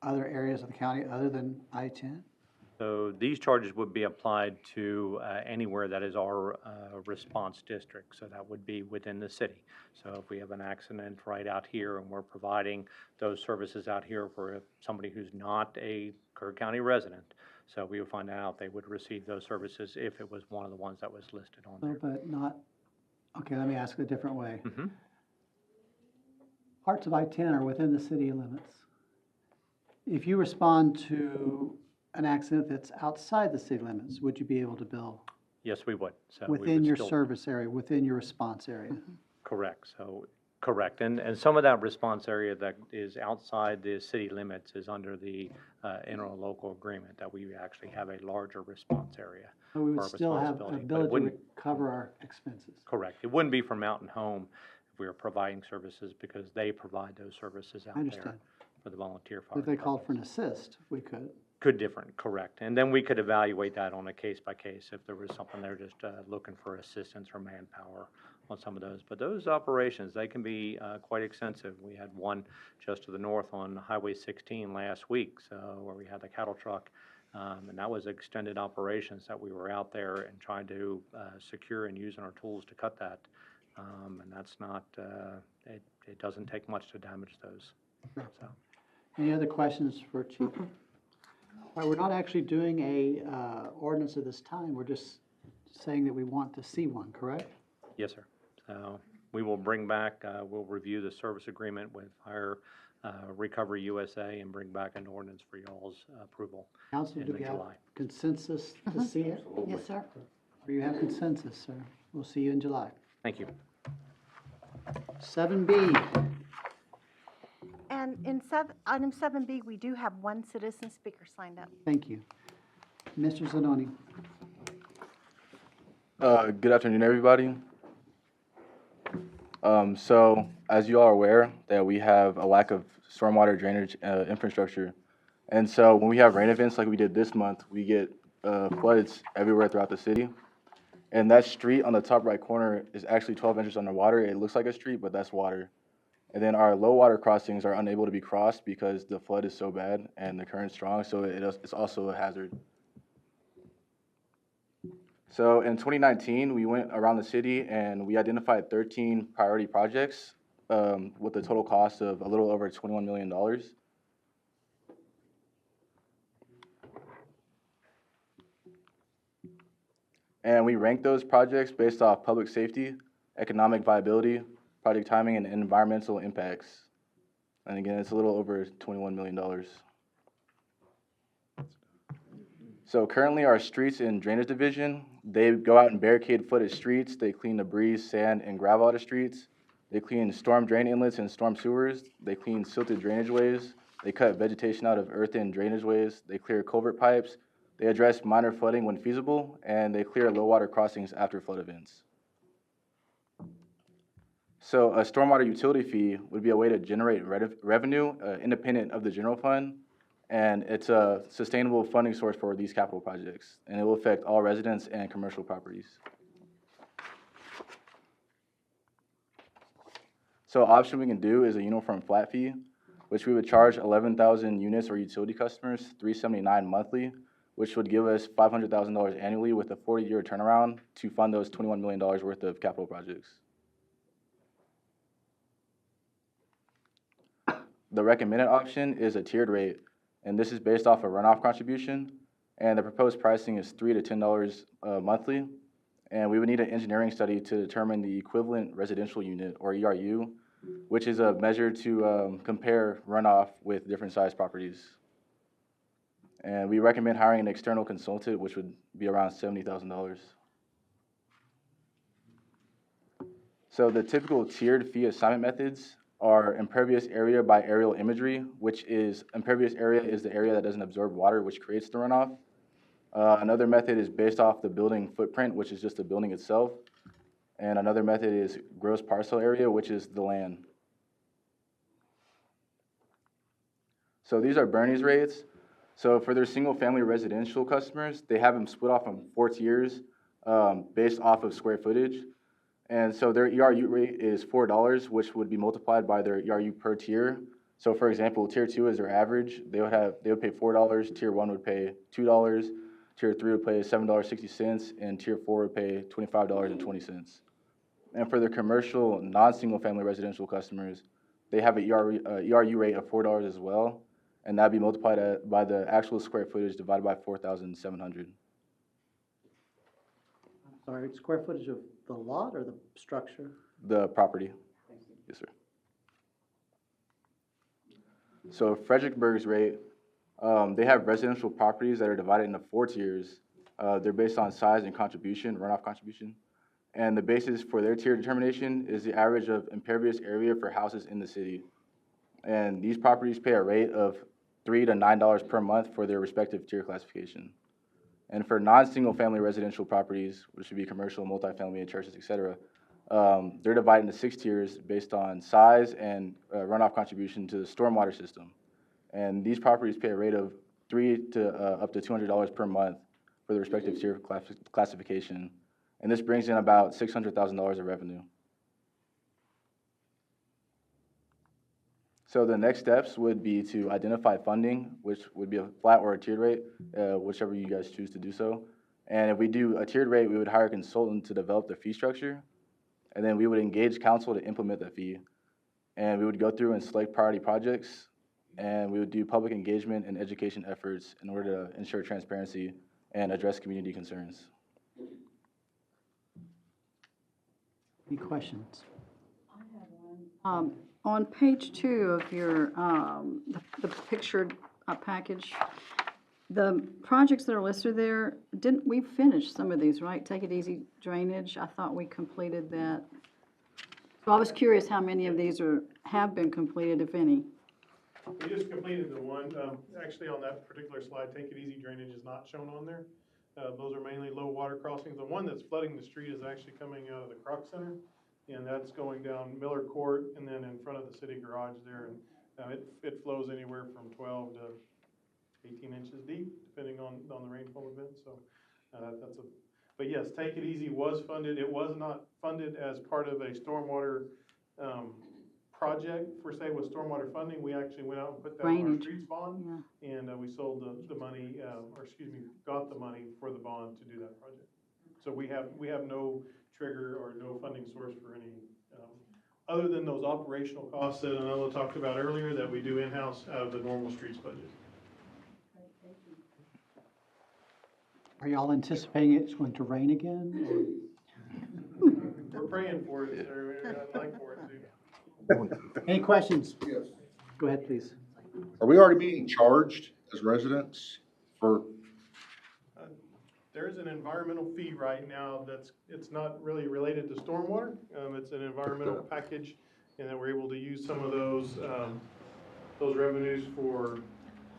other areas of the county other than I-10? So these charges would be applied to anywhere that is our response district, so that would be within the city. So if we have an accident right out here and we're providing those services out here for somebody who's not a Kerr County resident, so we would find out they would receive those services if it was one of the ones that was listed on there. But not, okay, let me ask it a different way. Mhm. Parts of I-10 are within the city limits. If you respond to an accident that's outside the city limits, would you be able to bill Yes, we would. So we within would your still- service area, within your response area? Correct, so, correct, and some of that response area that is outside the city limits is under the interlocal agreement, that we actually have a larger response area. So we for would our still have responsibility, but it ability to wouldn't- cover our expenses. Correct, it wouldn't be for Mountain Home if we were providing services, because they provide those services out there understand. for the volunteer fire. If they called for an assist, we could. Could different, correct. And then we could evaluate that on a case-by-case if there was something they're just looking for assistance or manpower on some of those. But those operations, they can be quite extensive. We had one just to the north on Highway 16 last week, so where we had the cattle truck. And that was extended operations that we were out there and trying to secure and using our tools to cut that. And that's not, it doesn't take much to damage those, so. Any other questions for Chief? All right, we're not actually doing a ordinance at this time. We're just saying that we want to see one, correct? Yes, sir. So we will bring back, we'll review the service agreement with Fire Recovery USA and bring back an ordinance for y'all's approval Council, in do we have July. consensus to see it? Yes, sir. Or you have consensus, sir? We'll see you in July. Thank you. 7B, And in item 7B, we do have one citizen speaker signed up. thank you. Mr. Zanoni. Good afternoon, everybody. So, as you are aware, that we have a lack of stormwater drainage infrastructure. And so when we have rain events like we did this month, we get floods everywhere throughout the city. And that street on the top right corner is actually 12 inches underwater. It looks like a street, but that's water. And then our low water crossings are unable to be crossed because the flood is so bad and the current's strong, so it's also a hazard. So in 2019, we went around the city and we identified 13 priority projects with a total cost of a little over $21 million. And we ranked those projects based off public safety, economic viability, project timing, and environmental impacts. And again, it's a little over $21 million. So currently our streets and drainage division, they go out and barricade flooded streets, they clean debris, sand, and gravel out of streets. They clean storm drain inlets and storm sewers. They clean silted drainage ways. They cut vegetation out of earthen drainage ways. They clear culvert pipes. They address minor flooding when feasible, and they clear low water crossings after flood events. So a stormwater utility fee would be a way to generate revenue independent of the general fund, and it's a sustainable funding source for these capital projects, and it will affect all residents and commercial properties. So option we can do is a uniform flat fee, which we would charge 11,000 units or utility customers, $379 monthly, which would give us $500,000 annually with a 40-year turnaround to fund those $21 million worth of capital projects. The recommended option is a tiered rate, and this is based off a runoff contribution, and the proposed pricing is $3 to $10 monthly, and we would need an engineering study to determine the equivalent residential unit, or ERU, which is a measure to compare runoff with different size properties. And we recommend hiring an external consultant, which would be around $70,000. So the typical tiered fee assignment methods are impervious area by aerial imagery, which is impervious area is the area that doesn't absorb water, which creates the runoff. Another method is based off the building footprint, which is just the building itself. And another method is gross parcel area, which is the land. So these are Bernie's rates. So for their single-family residential customers, they have them split off on 4 tiers based off of square footage. And so their ERU rate is $4, which would be multiplied by their ERU per tier. So for example, tier 2 is their average. They would pay $4. Tier 1 would pay $2. Tier 3 would pay $7.60, and Tier 4 would pay $25.20. And for their commercial, non-single-family residential customers, they have an ERU rate of $4 as well, and that'd be multiplied by the actual square footage divided by 4,700. Sorry, square footage of the lot or the structure? The property. Yes, sir. So Fredericksburg's rate, they have residential properties that are divided into 4 tiers. They're based on size and contribution, runoff contribution. And the basis for their tier determination is the average of impervious area for houses in the city. And these properties pay a rate of $3 to $9 per month for their respective tier classification. And for non-single family residential properties, which would be commercial, multifamily, and churches, et cetera, they're divided into 6 tiers based on size and runoff contribution to the stormwater system. And these properties pay a rate of $3 to up to $200 per month for the respective tier classification. And this brings in about $600,000 of revenue. So the next steps would be to identify funding, which would be a flat or a tiered rate, whichever you guys choose to do so. And if we do a tiered rate, we would hire a consultant to develop the fee structure. And then we would engage council to implement the fee. And we would go through and select priority projects. And we would do public engagement and education efforts in order to ensure transparency and address community concerns. Any questions? On page 2 of your, the pictured package, the projects that are listed there, didn't we finish some of these, right? Take It Easy drainage, I thought we completed that. So I was curious how many of these have been completed, if any. We just completed the one, actually on that particular slide, Take It Easy drainage is not shown on there. Those are mainly low water crossings. The one that's flooding the street is actually coming out of the Croc Center, and that's going down Miller Court and then in front of the city garage there. And it flows anywhere from 12 to 18 inches deep, depending on the rainfall event. So but yes, Take It Easy was funded. It was not funded as part of a stormwater project, per se, with stormwater funding. We actually went out and put that on our streets bond, and we sold the money, got the money for the bond to do that project. So we have no trigger or no funding source for any, other than those operational costs that Anela talked about earlier that we do in-house out of the normal streets budget. Are y'all anticipating it's going to rain again? We're praying for it, sir. I'd like for it to. Any questions? Yes. Go ahead, please. Are we already being charged as residents for? There is an environmental fee right now it's not really related to stormwater. It's an environmental package, and that we're able to use some of those revenues for,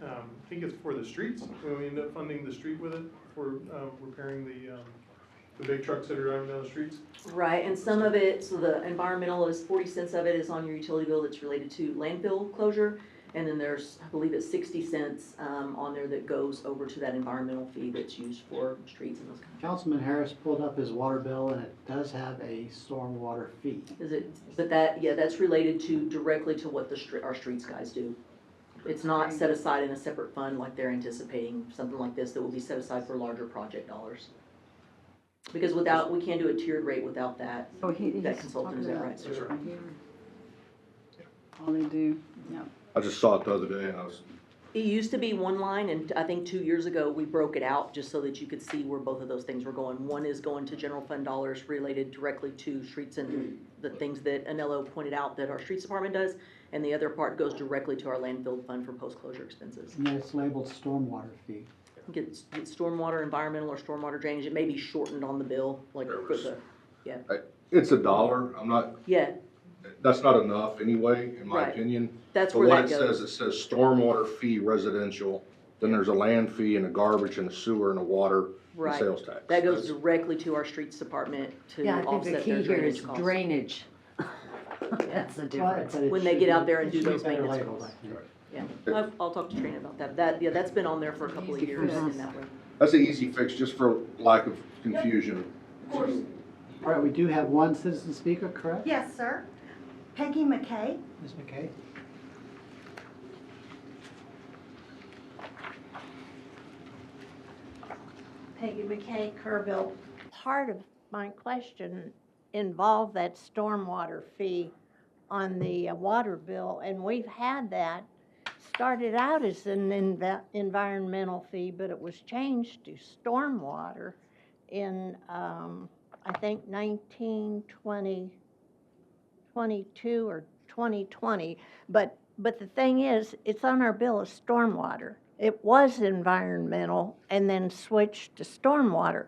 I think it's for the streets. We end up funding the street with it for repairing the big trucks that are driving down the streets. Right, and some of it, so the environmental is 40 cents of it is on your utility bill that's related to landfill closure. And then there's, I believe it's 60 cents on there that goes over to that environmental fee that's used for streets and those kinds of things. Councilman Harris pulled up his water bill, and it does have a stormwater fee. Is it, but that's related directly to what our streets guys do. It's not set aside in a separate fund like they're anticipating, something like this that will be set aside for larger project dollars. Because we can't do a tiered rate without that, that consultant, is that right? That's right. All they do, yeah. I just saw it the other day and I was It used to be one line, and I think 2 years ago, we broke it out just so that you could see where both of those things were going. One is going to general fund dollars related directly to streets and the things that Anello pointed out that our streets department does, and the other part goes directly to our landfill fund for post-closure expenses. And then it's labeled stormwater fee. Get stormwater, environmental, or stormwater drainage. It may be shortened on the bill, like for the, yeah. It's $1. I'm not, Yeah, that's not enough anyway, in my Right. opinion. That's But where what that it says, goes. it says stormwater fee residential, then there's a land fee and a garbage and a sewer and a water and Right. sales tax. That goes directly to our streets department to Yeah, I think the offset key their here drainage is costs. drainage. That's the difference. But it When they should get be- out there and it do should be those better maintenance labeled, costs. I think. Yeah, I'll talk to Trina about that. That, yeah, that's been on there for a couple of years in that way. That's an easy fix, just for lack of confusion. All right, we do have one citizen speaker, correct? Yes, sir. Peggy McKay. Ms. McKay? Peggy McKay, Kerrville. Part of my question involved that stormwater fee on the water bill, and we've had that. Started out as an environmental fee, but it was changed to stormwater in, I think 1922 or 2020. But the thing is, it's on our bill as stormwater. It was environmental and then switched to stormwater.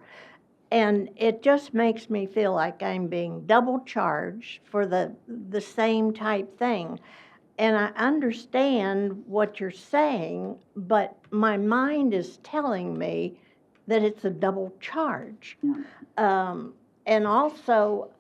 And it just makes me feel like I'm being double charged for the same type thing. And I understand what you're saying, but my mind is telling me that it's a double charge. And also,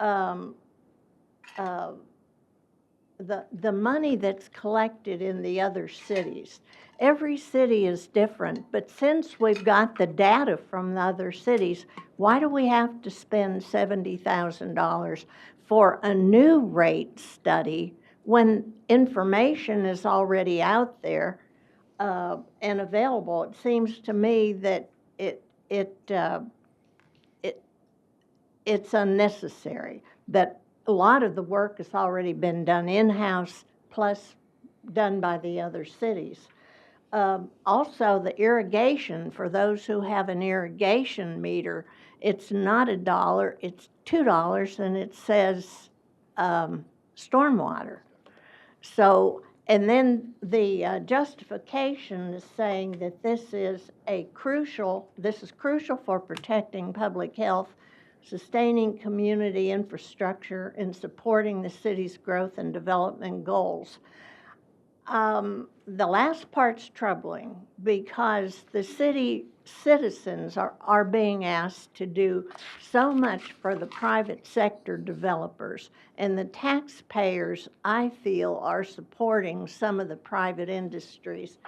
the money that's collected in the other cities. Every city is different, but since we've got the data from the other cities, why do we have to spend $70,000 for a new rate study when information is already out there and available? It seems to me that it's unnecessary, that a lot of the work has already been done in-house, plus done by the other cities. Also, the irrigation, for those who have an irrigation meter, it's not $1, it's $2, and it says stormwater. So, and then the justification is saying that this is crucial for protecting public health, sustaining community infrastructure, and supporting the city's growth and development goals. The last part's troubling because the city citizens are being asked to do so much for the private sector developers, and the taxpayers, I feel, are supporting some of the private industries.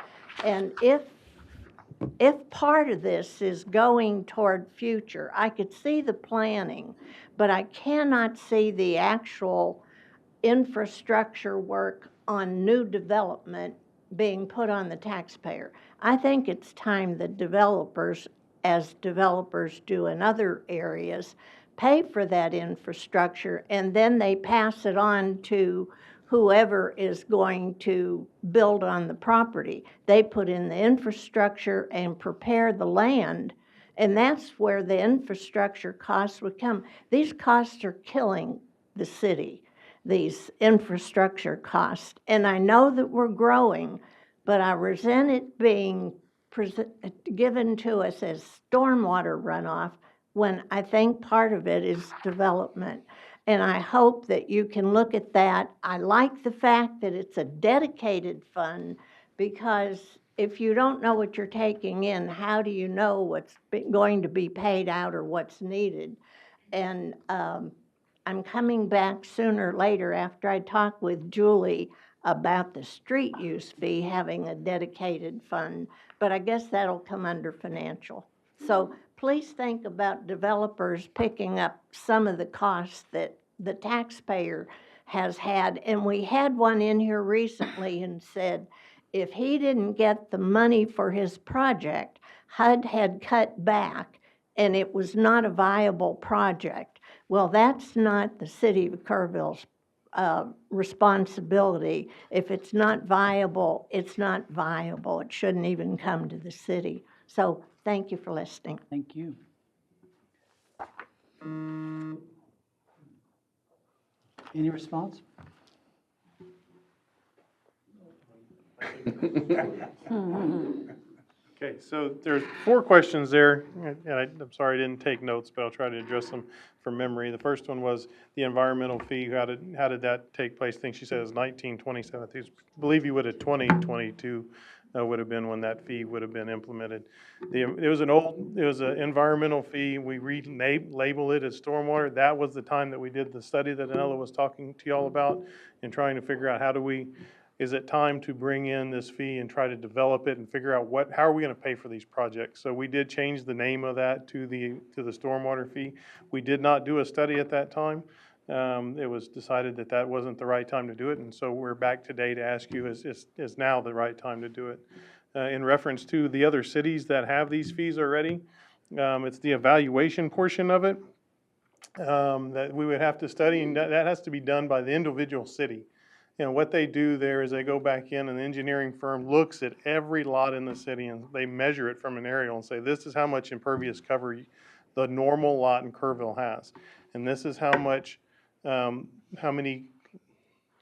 And if part of this is going toward future, I could see the planning, but I cannot see the actual infrastructure work on new development being put on the taxpayer. I think it's time that developers, as developers do in other areas, pay for that infrastructure and then they pass it on to whoever is going to build on the property. They put in the infrastructure and prepare the land, and that's where the infrastructure costs would come. These costs are killing the city, these infrastructure costs. And I know that we're growing, but I resent it being given to us as stormwater runoff when I think part of it is development. And I hope that you can look at that. I like the fact that it's a dedicated fund, because if you don't know what you're taking in, how do you know what's going to be paid out or what's needed? And I'm coming back sooner or later after I talk with Julie about the street use fee having a dedicated fund, but I guess that'll come under financial. So please think about developers picking up some of the costs that the taxpayer has had. And we had one in here recently and said, if he didn't get the money for his project, HUD had cut back and it was not a viable project. Well, that's not the city of Kerrville's responsibility. If it's not viable, it's not viable. It shouldn't even come to the city. So thank you for listening. Thank you. Any response? Okay, so there's 4 questions there, and I'm sorry I didn't take notes, but I'll try to address them from memory. The first one was the environmental fee. How did that take place? I think she said it was 1927. I believe you would have 2022 would have been when that fee would have been implemented. It was an environmental fee. We label it as stormwater. That was the time that we did the study that Anella was talking to y'all about and trying to figure out is it time to bring in this fee and try to develop it and figure out how are we going to pay for these projects? So we did change the name of that to the stormwater fee. We did not do a study at that time. It was decided that wasn't the right time to do it, and so we're back today to ask you, is now the right time to do it? In reference to the other cities that have these fees already, it's the evaluation portion of it that we would have to study, and that has to be done by the individual city. And what they do there is they go back in, and the engineering firm looks at every lot in the city, and they measure it from an aerial and say, this is how much impervious cover the normal lot in Kerrville has. And this is how many,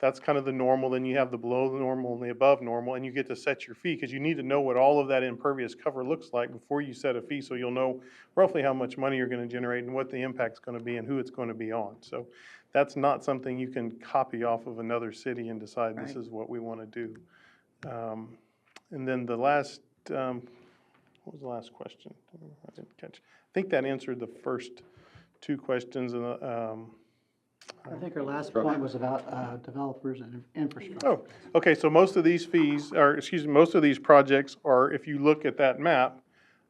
that's kind of the normal. Then you have the below the normal and the above normal, and you get to set your fee, because you need to know what all of that impervious cover looks like before you set a fee, so you'll know roughly how much money you're going to generate and what the impact's going to be and who it's going to be on. So that's not something you can copy off of another city and decide this is what we want to do. And then the last, what was the last question? I didn't catch. I think that answered the first 2 questions. I think our last point was about developers and infrastructure. Oh, okay, so most of these most of these projects are, if you look at that map,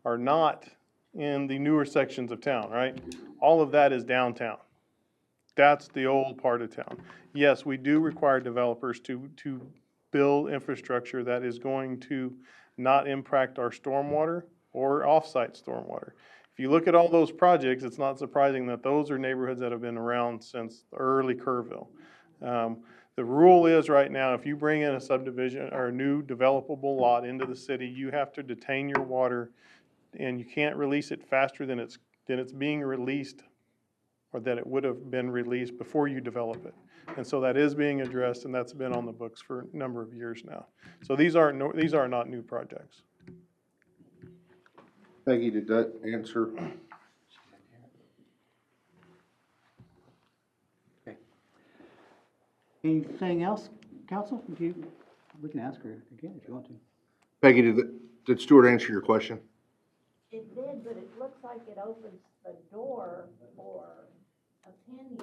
are not in the newer sections of town, right? All of that is downtown. That's the old part of town. Yes, we do require developers to build infrastructure that is going to not impact our stormwater or off-site stormwater. If you look at all those projects, it's not surprising that those are neighborhoods that have been around since early Kerrville. The rule is right now, if you bring in a subdivision or a new developable lot into the city, you have to detain your water, and you can't release it faster than it's being released, or that it would have been released before you develop it. And so that is being addressed, and that's been on the books for a number of years now. So these are not new projects. Peggy, did that answer? Okay. Anything else, council? We can ask her again if you want to. Peggy, did Stuart answer your question? It did, but it looks like it opens the door for opinion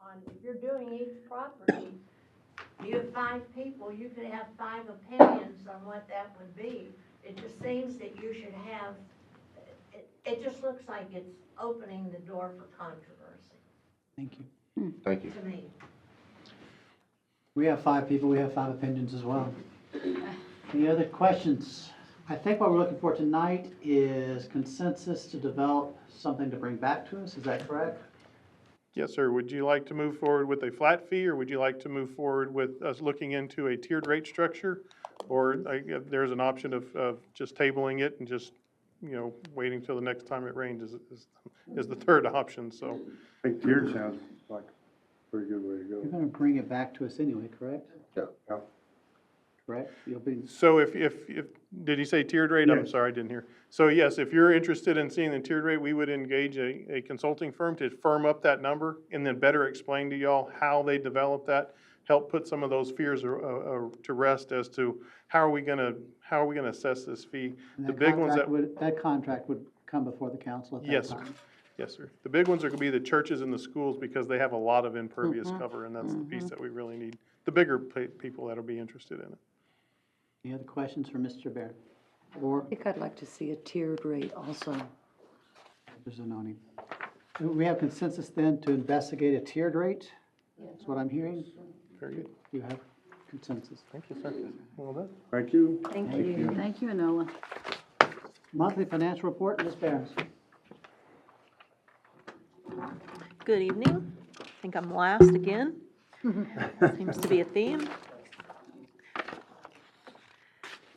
on, if you're doing each property, you have 5 people, you could have 5 opinions on what that would be. It just seems that you should have, it just looks like it's opening the door for controversy. Thank you. Thank you. To me. We have 5 people, we have 5 opinions as well. Any other questions? I think what we're looking for tonight is consensus to develop something to bring back to us, is that correct? Yes, sir. Would you like to move forward with a flat fee, or would you like to move forward with us looking into a tiered rate structure? Or there's an option of just tabling it and just, waiting till the next time it rains is the third option, so. I think tiered sounds like a pretty good way to go. You're gonna bring it back to us anyway, correct? Yeah. Correct? You'll be, So if did he say tiered rate? I'm Yes. sorry, I didn't hear. So yes, if you're interested in seeing the tiered rate, we would engage a consulting firm to firm up that number and then better explain to y'all how they develop that, help put some of those fears to rest as to how are we gonna assess this fee. and The big ones that contract would come before the council at that Yes, sir. time. Yes, sir. The big ones are gonna be the churches and the schools, because they have a lot of impervious cover, and that's the piece that we really need. The bigger people that'll be interested in it. Any other questions for Mr. Bear? Or I think I'd like to see a tiered rate also. Mr. Zanoni? Do we have consensus then to investigate a tiered rate? That's what I'm hearing. Very good. You have consensus. Thank you, sir. Well done. Thank you. Thank you. Thank you, Enola. Monthly financial report, Ms. Barron. Good evening. I think I'm last again. Seems to be a theme.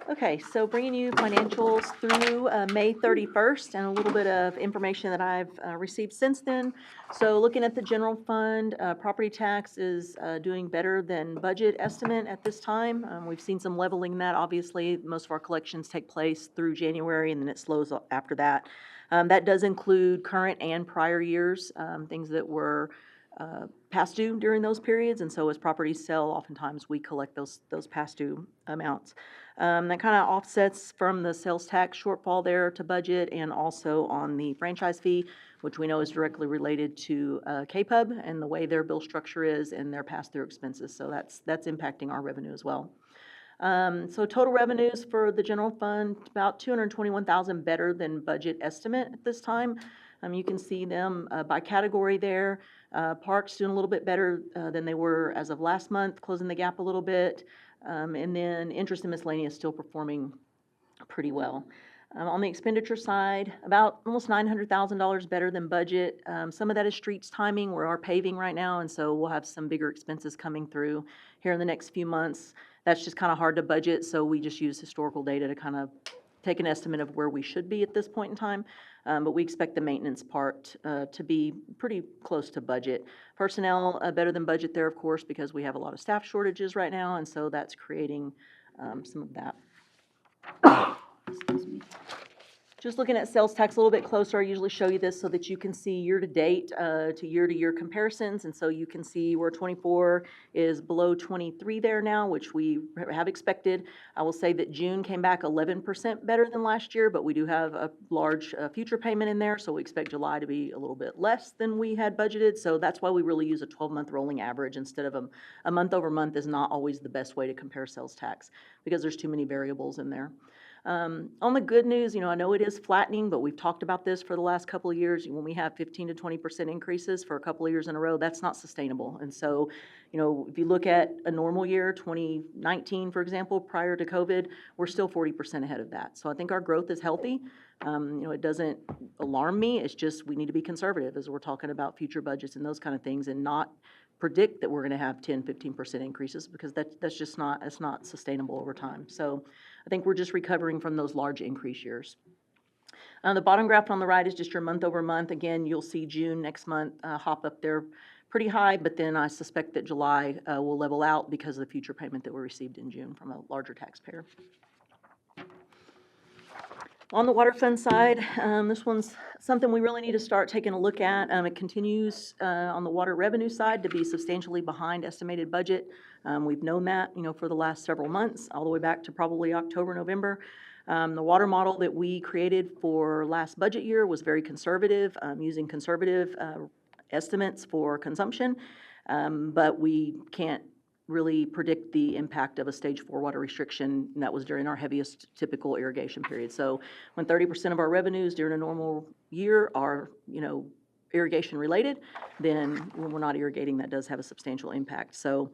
Okay, so bringing you financials through May 31st and a little bit of information that I've received since then. So looking at the general fund, property tax is doing better than budget estimate at this time. We've seen some leveling in that. Obviously, most of our collections take place through January and then it slows up after that. That does include current and prior years, things that were past due during those periods, and so as properties sell, oftentimes we collect those past due amounts. That kind of offsets from the sales tax shortfall there to budget, and also on the franchise fee, which we know is directly related to KPUB and the way their bill structure is and their pass-through expenses. So that's impacting our revenue as well. So total revenues for the general fund, about $221,000 better than budget estimate at this time. You can see them by category there. Parks doing a little bit better than they were as of last month, closing the gap a little bit. And then interest and miscellaneous still performing pretty well. On the expenditure side, about almost $900,000 better than budget. Some of that is streets timing. We are paving right now, and so we'll have some bigger expenses coming through here in the next few months. That's just kind of hard to budget, so we just use historical data to kind of take an estimate of where we should be at this point in time. But we expect the maintenance part to be pretty close to budget. Personnel, better than budget there, of course, because we have a lot of staff shortages right now, and so that's creating some of that. Excuse me. Just looking at sales tax a little bit closer, I usually show you this so that you can see year-to-date to year-to-year comparisons, and so you can see where 24 is below 23 there now, which we have expected. I will say that June came back 11% better than last year, but we do have a large future payment in there, so we expect July to be a little bit less than we had budgeted, so that's why we really use a 12-month rolling average instead of a month-over-month is not always the best way to compare sales tax because there's too many variables in there. On the good news, I know it is flattening, but we've talked about this for the last couple of years. When we have 15 to 20% increases for a couple of years in a row, that's not sustainable. And so, if you look at a normal year, 2019, for example, prior to COVID, we're still 40% ahead of that. So I think our growth is healthy. It doesn't alarm me. It's just we need to be conservative as we're talking about future budgets and those kind of things and not predict that we're going to have 10, 15% increases because that's just not sustainable over time. So I think we're just recovering from those large increase years. The bottom graph on the right is just your month over month. Again, you'll see June next month hop up there pretty high, but then I suspect that July will level out because of the future payment that we received in June from a larger taxpayer. On the water fund side, this one's something we really need to start taking a look at. It continues on the water revenue side to be substantially behind estimated budget. We've known that, for the last several months, all the way back to probably October, November. The water model that we created for last budget year was very conservative, using conservative estimates for consumption, but we can't really predict the impact of a stage 4 water restriction, and that was during our heaviest typical irrigation period. So when 30% of our revenues during a normal year are, irrigation related, then when we're not irrigating, that does have a substantial impact. So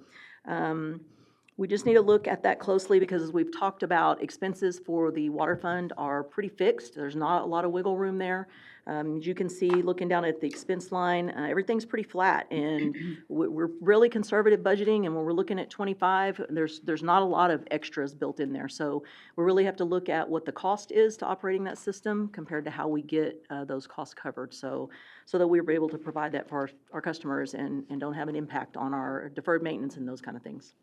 we just need to look at that closely because as we've talked about, expenses for the water fund are pretty fixed. There's not a lot of wiggle room there. As you can see, looking down at the expense line, everything's pretty flat, and we're really conservative budgeting, and when we're looking at 25, there's not a lot of extras built in there. So we really have to look at what the cost is to operating that system compared to how we get those costs covered, so that we're able to provide that for our customers and don't have an impact on our deferred maintenance and those kind of things.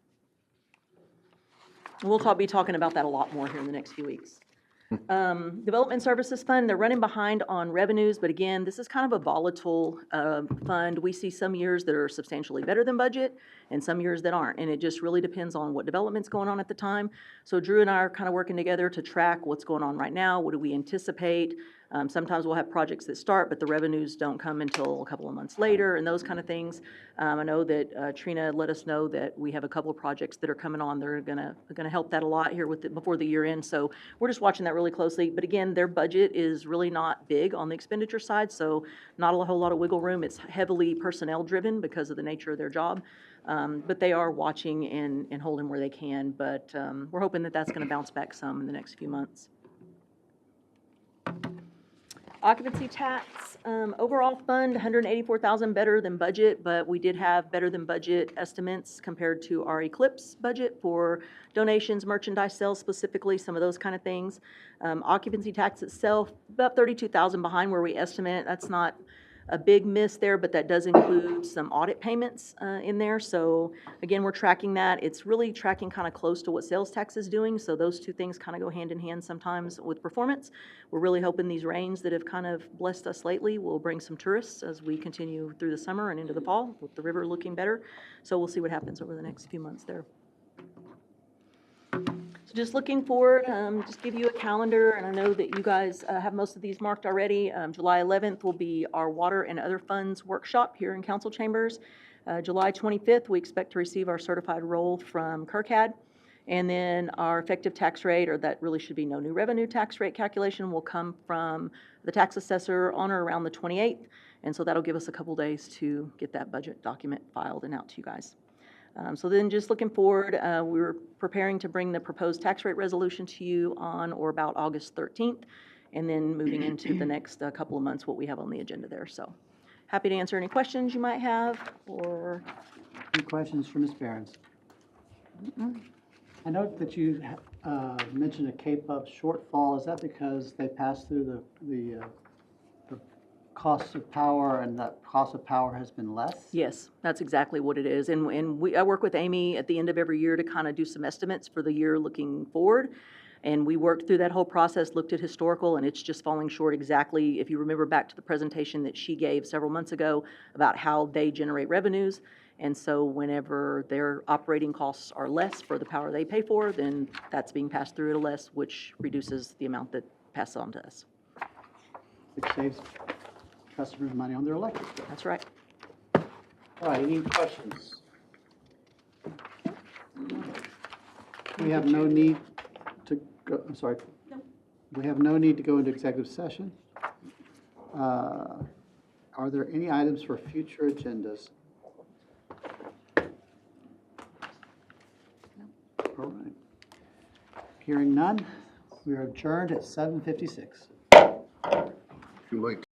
We'll be talking about that a lot more here in the next few weeks. Development Services Fund, they're running behind on revenues, but again, this is kind of a volatile fund. We see some years that are substantially better than budget and some years that aren't, and it just really depends on what development's going on at the time. So Drew and I are kind of working together to track what's going on right now, what do we anticipate. Sometimes we'll have projects that start, but the revenues don't come until a couple of months later and those kind of things. I know that Trina let us know that we have a couple of projects that are coming on. They're gonna help that a lot here before the year end. So we're just watching that really closely. But again, their budget is really not big on the expenditure side, so not a whole lot of wiggle room. It's heavily personnel driven because of the nature of their job. But they are watching and holding where they can. But we're hoping that that's going to bounce back some in the next few months. Occupancy tax, overall fund, 184,000 better than budget, but we did have better than budget estimates compared to our Eclipse budget for donations, merchandise sales specifically, some of those kind of things. Occupancy tax itself, about 32,000 behind where we estimate. That's not a big miss there, but that does include some audit payments in there. So again, we're tracking that. It's really tracking kind of close to what sales tax is doing. So those two things kind of go hand in hand sometimes with performance. We're really hoping these rains that have kind of blessed us lately will bring some tourists as we continue through the summer and into the fall with the river looking better. So we'll see what happens over the next few months there. So just looking forward, just give you a calendar, and I know that you guys have most of these marked already. July 11th will be our Water and Other Funds Workshop here in Council Chambers. July 25th, we expect to receive our certified roll from KRCAD. And then our effective tax rate, or that really should be no new revenue tax rate calculation, will come from the tax assessor on or around the 28th. And so that'll give us a couple days to get that budget document filed and out to you guys. So then just looking forward, we're preparing to bring the proposed tax rate resolution to you on or about August 13th, and then moving into the next couple of months, what we have on the agenda there. So happy to answer any questions you might have, or... Any questions for Ms. Behrens? I note that you mentioned a K-Pub shortfall. Is that because they passed through the cost of power, and that cost of power has been less? Yes, that's exactly what it is. And I work with Amy at the end of every year to kind of do some estimates for the year looking forward. And we worked through that whole process, looked at historical, and it's just falling short exactly, if you remember back to the presentation that she gave several months ago about how they generate revenues. And so whenever their operating costs are less for the power they pay for, then that's being passed through at a less, which reduces the amount that passes on to us. Which saves customers money on their electric bill. That's right. All right, any questions? We have no need to go, I'm sorry. We have no need to go into executive session. Are there any items for future agendas? All right. Hearing none, we are adjourned at 7:56. Too late.